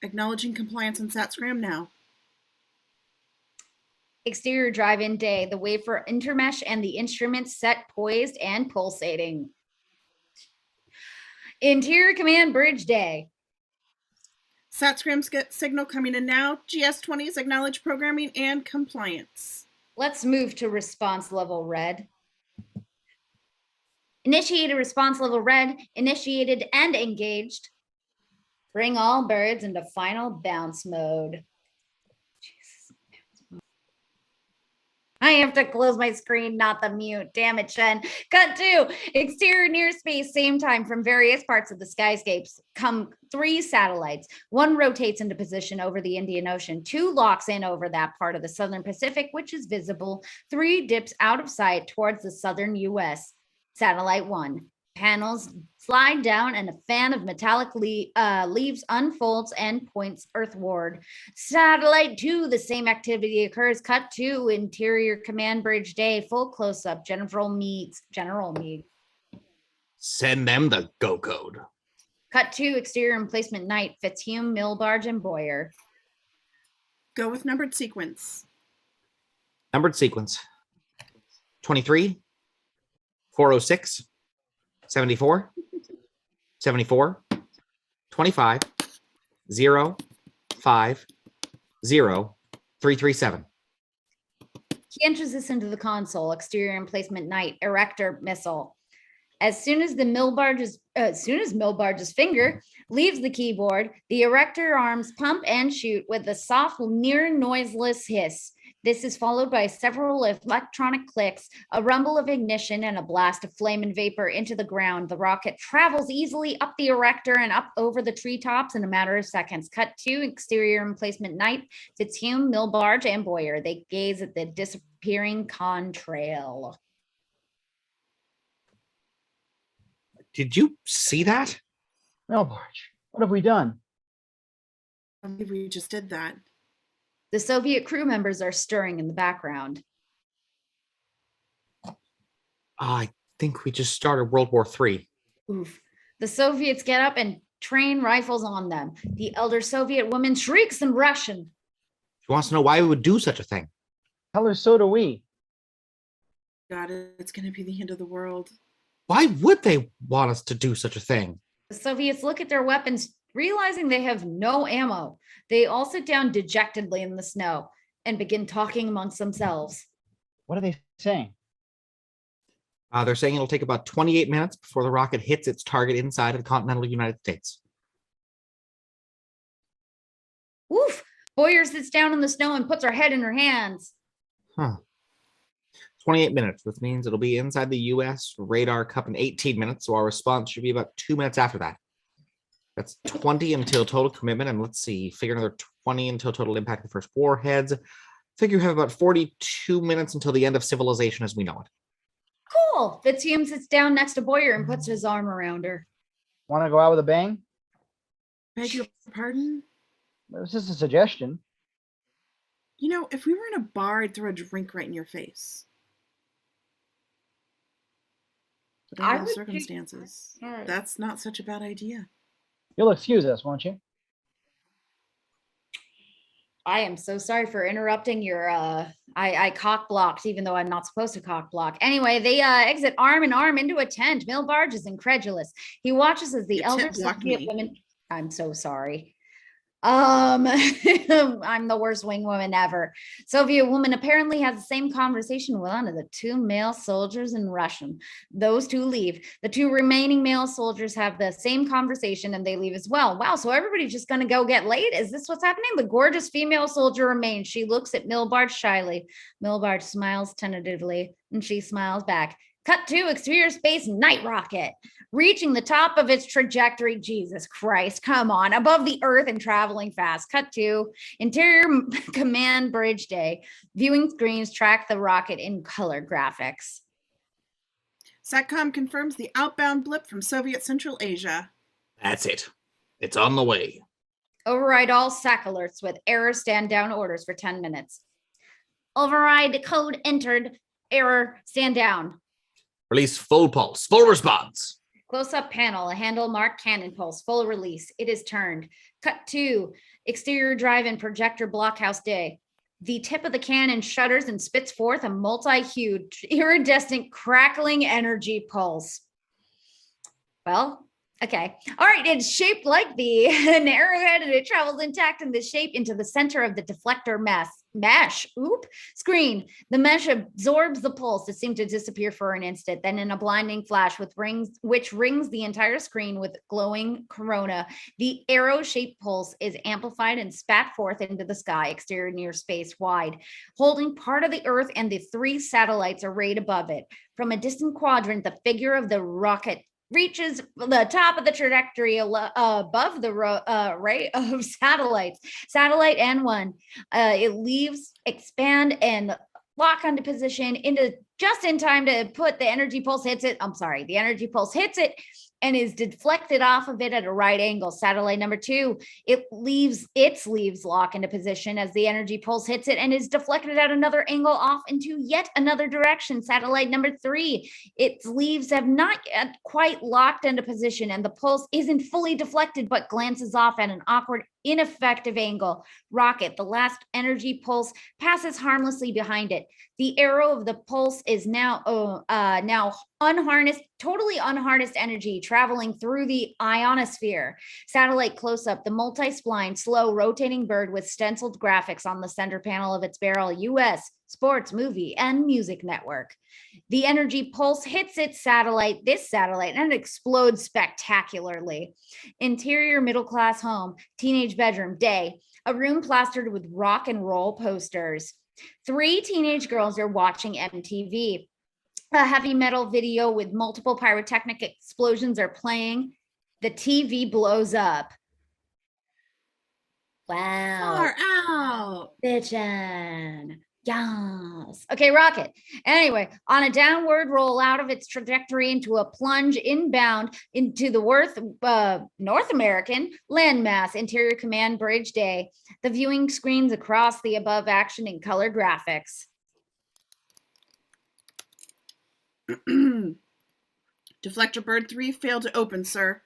Acknowledging compliance on SatScram now.
Exterior drive-in day. The wafer intermesh and the instruments set poised and pulsating. Interior command bridge day.
SatScram signal coming in now. GS-20s acknowledge programming and compliance.
Let's move to response level red. Initiate a response level red, initiated and engaged. Bring all birds into final bounce mode. I have to close my screen, not the mute. Damn it, Shen. Cut 2. Exterior near space, same time from various parts of the skyscapes come 3 satellites. 1 rotates into position over the Indian Ocean. 2 locks in over that part of the Southern Pacific, which is visible. 3 dips out of sight towards the southern US. Satellite 1. Panels slide down and a fan of metallic leaves unfolds and points earthward. Satellite 2, the same activity occurs. Cut 2, interior command bridge day, full close-up. General Meade.
Send them the go code.
Cut 2, exterior emplacement night. Fitzhume, Milbarge, and Boyer.
Go with numbered sequence.
Numbered sequence. 23, 406, 74, 74, 25, 0, 5, 0, 337.
He enters this into the console. Exterior emplacement night. Erector missile. As soon as Milbarge's finger leaves the keyboard, the erector arms pump and shoot with a soft, near noiseless hiss. This is followed by several electronic clicks, a rumble of ignition, and a blast of flame and vapor into the ground. The rocket travels easily up the erector and up over the treetops in a matter of seconds. Cut 2, exterior emplacement night. Fitzhume, Milbarge, and Boyer. They gaze at the disappearing contrail.
Did you see that?
Milbarge, what have we done?
I believe we just did that.
The Soviet crew members are stirring in the background.
I think we just started World War III.
Oof. The Soviets get up and train rifles on them. The elder Soviet woman shrieks in Russian.
She wants to know why we would do such a thing.
Tell her so do we.
God, it's going to be the end of the world.
Why would they want us to do such a thing?
The Soviets look at their weapons, realizing they have no ammo. They all sit down dejectedly in the snow and begin talking amongst themselves.
What are they saying?
They're saying it'll take about 28 minutes before the rocket hits its target inside of the continental United States.
Woof! Boyer sits down in the snow and puts her head in her hands.
28 minutes, which means it'll be inside the U.S. radar cup in 18 minutes, so our response should be about 2 minutes after that. That's 20 until total commitment, and let's see, figure another 20 until total impact of the first warheads. Figure you have about 42 minutes until the end of civilization as we know it.
Cool. Fitzhume sits down next to Boyer and puts his arm around her.
Want to go out with a bang?
Beg your pardon?
It was just a suggestion.
You know, if we were in a bar, I'd throw a drink right in your face. But
I
under the
would
circumstances,
Alright.
that's not such a bad idea.
You'll excuse us, won't you?
I am so sorry for interrupting your I cock blocked, even though I'm not supposed to cock block. Anyway, they exit arm in arm into a tent. Milbarge is incredulous. He watches as the
Your
elder
tent blocked
Soviet
me.
women. I'm so sorry. I'm the worst wing woman ever. Soviet woman apparently has the same conversation with one of the two male soldiers in Russian. Those two leave. The two remaining male soldiers have the same conversation and they leave as well. Wow, so everybody's just going to go get laid? Is this what's happening? The gorgeous female soldier remains. She looks at Milbard shyly. Milbard smiles tentatively and she smiles back. Cut to exterior space night rocket. Reaching the top of its trajectory, Jesus Christ, come on, above the earth and traveling fast. Cut to interior command bridge day. Viewing screens track the rocket in color graphics.
SATCOM confirms the outbound blip from Soviet Central Asia.
That's it. It's on the way.
Override all SAC alerts with error stand down orders for 10 minutes. Override code entered. Error stand down.
Release full pulse, full response.
Close-up panel, a handle marked cannon pulse, full release. It is turned. Cut to exterior drive-in projector blockhouse day. The tip of the cannon shudders and spits forth a multi-hued, iridescent, crackling energy pulse. Well, okay. All right, it's shaped like an arrowhead and it travels intact in this shape into the center of the deflector mesh screen. The mesh absorbs the pulse. It seemed to disappear for an instant. Then in a blinding flash which rings the entire screen with glowing corona, the arrow-shaped pulse is amplified and spat forth into the sky, exterior near space wide, holding part of the Earth and the 3 satellites arrayed above it. From a distant quadrant, the figure of the rocket reaches the top of the trajectory above the array of satellites. Satellite N1. It leaves, expand, and lock onto position into just in time to put the energy pulse hits it. I'm sorry, the energy pulse hits it and is deflected off of it at a right angle. Satellite number 2, its leaves lock into position as the energy pulse hits it and is deflected at another angle off into yet another direction. Satellite number 3, its leaves have not yet quite locked into position and the pulse isn't fully deflected but glances off at an awkward, ineffective angle. Rocket, the last energy pulse, passes harmlessly behind it. The arrow of the pulse is now unharnessed, totally unharnessed energy traveling through the ionosphere. Satellite close-up, the multi-spline, slow rotating bird with stenciled graphics on the center panel of its barrel, U.S. Sports, Movie, and Music Network. The energy pulse hits this satellite, and it explodes spectacularly. Interior middle-class home, teenage bedroom, day, a room plastered with rock and roll posters. 3 teenage girls are watching MTV. A heavy metal video with multiple pyrotechnic explosions are playing. The TV blows up. Wow.
Far out.
Bitchin'. Yes. Okay, rocket. Anyway, on a downward roll out of its trajectory into a plunge inbound into the North American landmass, interior command bridge day. The viewing screens across the above action in color graphics.
Deflector bird 3 failed to open, sir.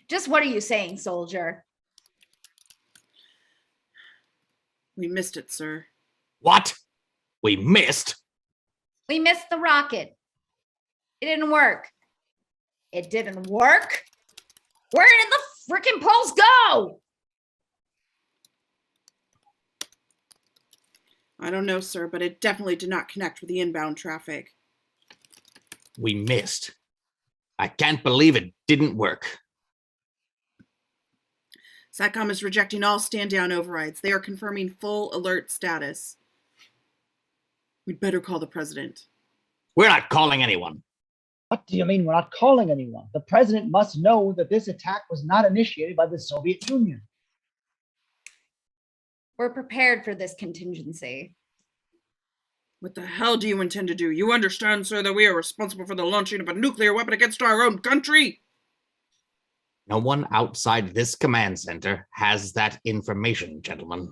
Just what are you saying, soldier?
We missed it, sir.
What? We missed?
We missed the rocket. It didn't work. It didn't work? Where did the freaking pulse go?
I don't know, sir, but it definitely did not connect with the inbound traffic.
We missed. I can't believe it didn't work.
SATCOM is rejecting all stand-down overrides. They are confirming full alert status. We'd better call the president.
We're not calling anyone.
What do you mean we're not calling anyone? The president must know that this attack was not initiated by the Soviet Union.
We're prepared for this contingency.
What the hell do you intend to do? You understand, sir, that we are responsible for the launching of a nuclear weapon against our own country?
No one outside this command center has that information, gentlemen.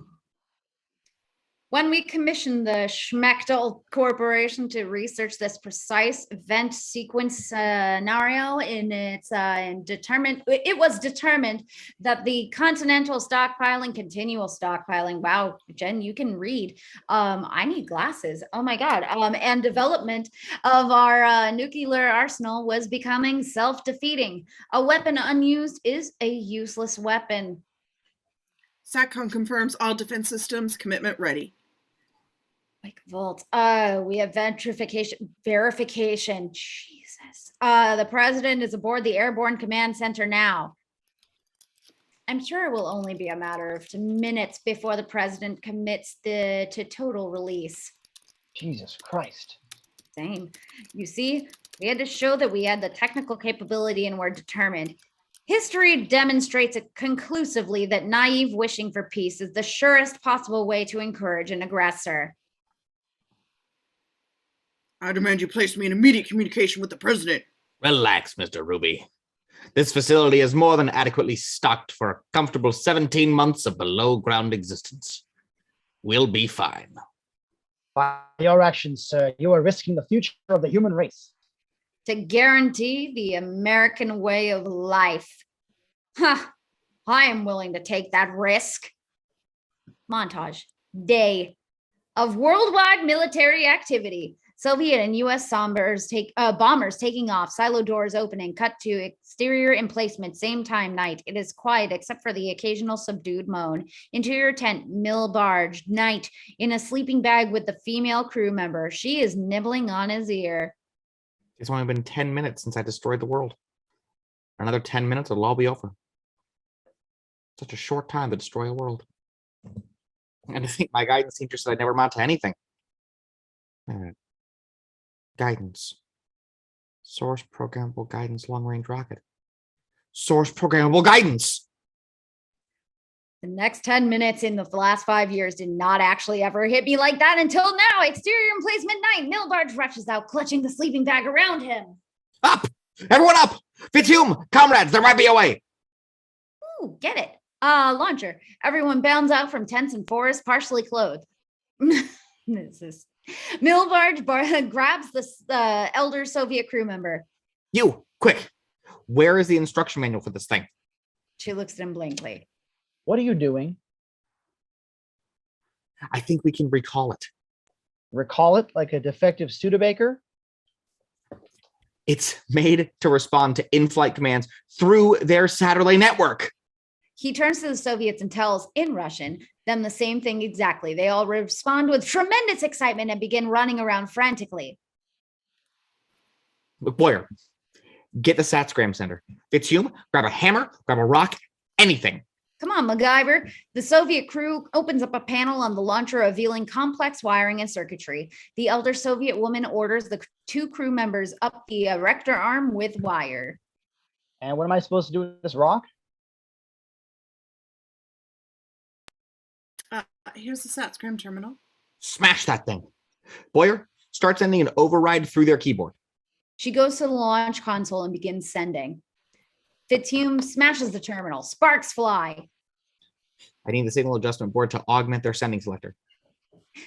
When we commissioned the Schmechtel Corporation to research this precise event sequence scenario, it was determined that the continental stockpiling, continual stockpiling. Wow, Jen, you can read. I need glasses. Oh my God. And development of our nuclear arsenal was becoming self-defeating. A weapon unused is a useless weapon.
SATCOM confirms all defense systems, commitment ready.
Like Volt. We have verification. Jesus. The president is aboard the Airborne Command Center now. I'm sure it will only be a matter of minutes before the president commits to total release.
Jesus Christ.
Same. You see, we had to show that we had the technical capability and were determined. History demonstrates it conclusively that naive wishing for peace is the surest possible way to encourage an aggressor.
I demand you place me in immediate communication with the president.
Relax, Mr. Ruby. This facility is more than adequately stocked for a comfortable 17 months of below-ground existence. We'll be fine.
By your actions, sir, you are risking the future of the human race.
To guarantee the American way of life. Huh. I am willing to take that risk. Montage. Day of worldwide military activity. Soviet and U.S. bombers taking off, silo doors opening, cut to exterior emplacement, same time, night. It is quiet except for the occasional subdued moan. Interior tent, mill barge, night, in a sleeping bag with the female crew member. She is nibbling on his ear.
It's only been 10 minutes since I destroyed the world. Another 10 minutes, it'll all be over. Such a short time to destroy a world. And I think my guidance teacher said I never amount to anything. Guidance. Source programmable guidance long-range rocket. Source programmable guidance.
The next 10 minutes in the last 5 years did not actually ever hit me like that until now. Exterior emplacement night. Mill barge rushes out, clutching the sleeping bag around him.
Up! Everyone up! Fitzhume, comrades, there might be a way.
Ooh, get it. Launcher. Everyone bounds out from tents and forests, partially clothed. This is Mill barge grabs the elder Soviet crew member.
You, quick. Where is the instruction manual for this thing?
She looks at him blankly.
What are you doing?
I think we can recall it.
Recall it like a defective Studebaker?
It's made to respond to in-flight commands through their satellite network.
He turns to the Soviets and tells, in Russian, them the same thing exactly. They all respond with tremendous excitement and begin running around frantically.
Look, Boyer, get the SATSCRAM center. Fitzhume, grab a hammer, grab a rock, anything.
Come on, MacGyver. The Soviet crew opens up a panel on the launcher revealing complex wiring and circuitry. The elder Soviet woman orders the 2 crew members up the erector arm with wire.
And what am I supposed to do with this rock?
Here's the SATSCRAM terminal.
Smash that thing. Boyer, start sending an override through their keyboard.
She goes to the launch console and begins sending. Fitzhume smashes the terminal. Sparks fly.
I need the signal adjustment board to augment their sending selector.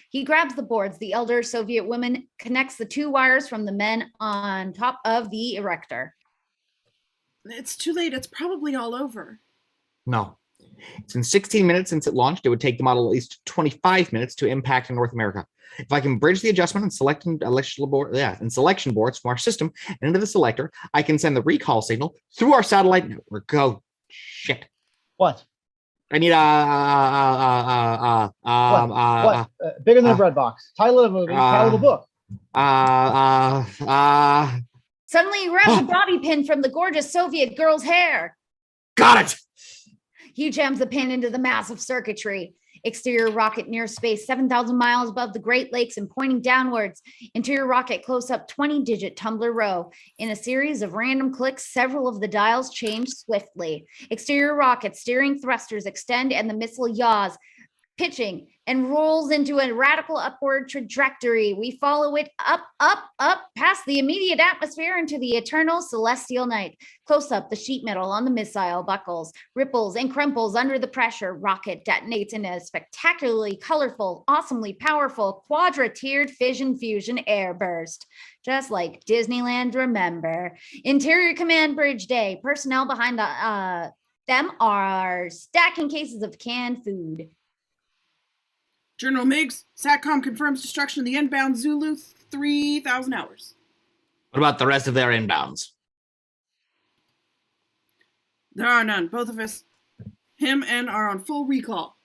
He grabs the boards. The elder Soviet woman connects the 2 wires from the men on top of the erector.
It's too late. It's probably all over.
No. It's been 16 minutes since it launched. It would take the model at least 25 minutes to impact in North America. If I can bridge the adjustment and selection boards from our system and into the selector, I can send the recall signal through our satellite network. Go. Shit.
What?
I need
What? Bigger than a bread box. Title of the movie, title of the book.
Suddenly he grabs a bobby pin from the gorgeous Soviet girl's hair.
Got it.
He jams the pin into the massive circuitry. Exterior rocket near space, 7,000 miles above the Great Lakes and pointing downwards. Interior rocket close up 20-digit tumbler row. In a series of random clicks, several of the dials change swiftly. Exterior rocket steering thrusters extend and the missile yaws. pitching, and rolls into a radical upward trajectory. We follow it up, past the immediate atmosphere into the eternal celestial night. Close up, the sheet metal on the missile buckles, ripples and crumples under the pressure. Rocket detonates in a spectacularly colorful, awesomely powerful, quadra-tiered fission fusion airburst. Just like Disneyland, remember. Interior Command Bridge Day. Personnel behind them are stacking cases of canned food.
General Meigs, SATCOM confirms destruction of the inbound Zulu 3,000 hours.
What about the rest of their inbounds?
There are none. Both of us, him and are on full recall.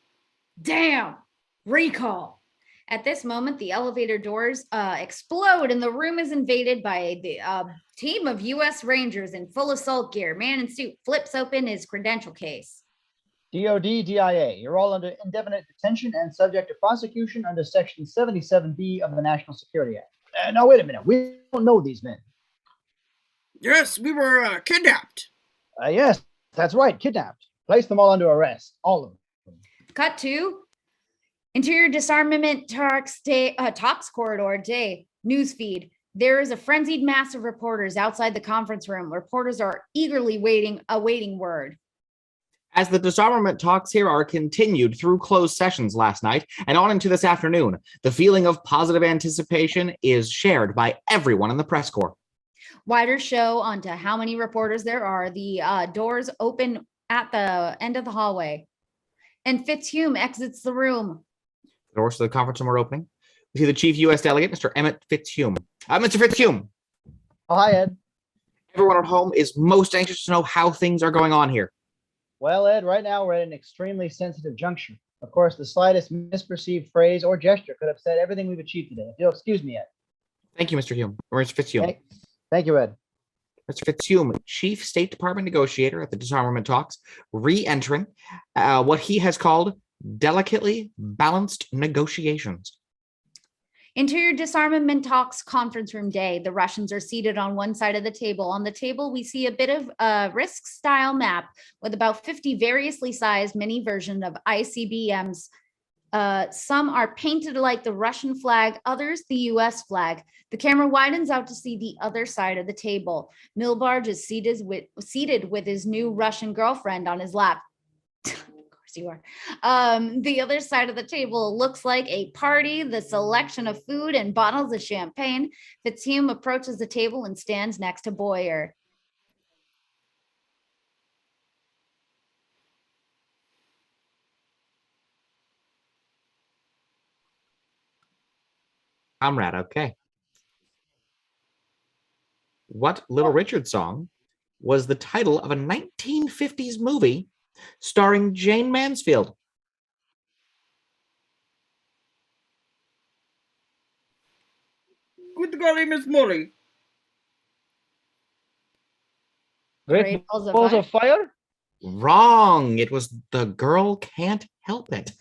Damn! Recall. At this moment, the elevator doors explode and the room is invaded by the team of U.S. Rangers in full assault gear. Man in suit flips open his credential case.
DOD, DIA, you're all under indefinite detention and subject to prosecution under Section 77B of the National Security Act. Now, wait a minute. We don't know these men.
Yes, we were kidnapped.
Yes, that's right. Kidnapped. Place them all under arrest. All of them.
Cut to Interior Disarmament Talks Corridor Day. Newsfeed. There is a frenzied mass of reporters outside the conference room. Reporters are eagerly awaiting word.
As the disarmament talks here are continued through closed sessions last night and on into this afternoon, the feeling of positive anticipation is shared by everyone in the press corps.
Wider show onto how many reporters there are. The doors open at the end of the hallway, and Fitzhume exits the room.
The doors to the conference room are opening. We see the chief U.S. delegate, Mr. Emmett Fitzhume. Mr. Fitzhume.
Oh, hi, Ed.
Everyone at home is most anxious to know how things are going on here.
Well, Ed, right now we're at an extremely sensitive juncture. Of course, the slightest misperceived phrase or gesture could upset everything we've achieved today. If you'll excuse me, Ed.
Thank you, Mr. Hume. Or Mr. Fitzhume.
Thank you, Ed.
Mr. Fitzhume, Chief State Department negotiator at the disarmament talks, re-entering what he has called delicately balanced negotiations.
Interior Disarmament Talks Conference Room Day. The Russians are seated on one side of the table. On the table, we see a bit of a Risk-style map with about 50 variously sized mini versions of ICBMs. Some are painted like the Russian flag, others the US flag. The camera widens out to see the other side of the table. Milbarge is seated with his new Russian girlfriend on his lap. You are. The other side of the table looks like a party, the selection of food and bottles of champagne. Fitzhume approaches the table and stands next to Boyer.
Comrade, okay. What Little Richard song was the title of a 1950s movie starring Jane Mansfield?
Good golly, Miss Molly.
Great Balls of Fire?
Wrong. It was The Girl Can't Help It.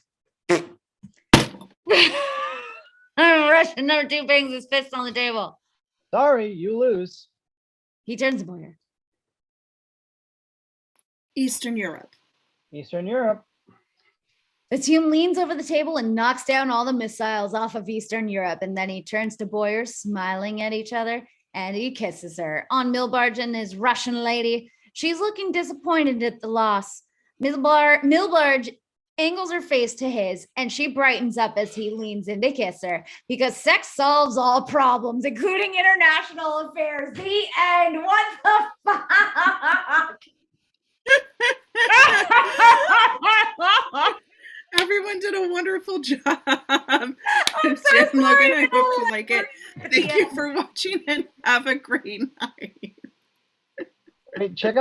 Russian number 2 bangs his fist on the table.
Sorry, you lose.
He turns to Boyer.
Eastern Europe.
Eastern Europe.
Fitzhume leans over the table and knocks down all the missiles off of Eastern Europe, and then he turns to Boyer, smiling at each other, and he kisses her. On Milbarge and his Russian lady, she's looking disappointed at the loss. Milbarge angles her face to his, and she brightens up as he leans in to kiss her, because sex solves all problems, including international affairs. The end. What the fuck?
Everyone did a wonderful job.
I'm
Jim
so
Logan,
sorry,
I hope you like it. Thank you
end.
for watching and have a great night.
Hey, check out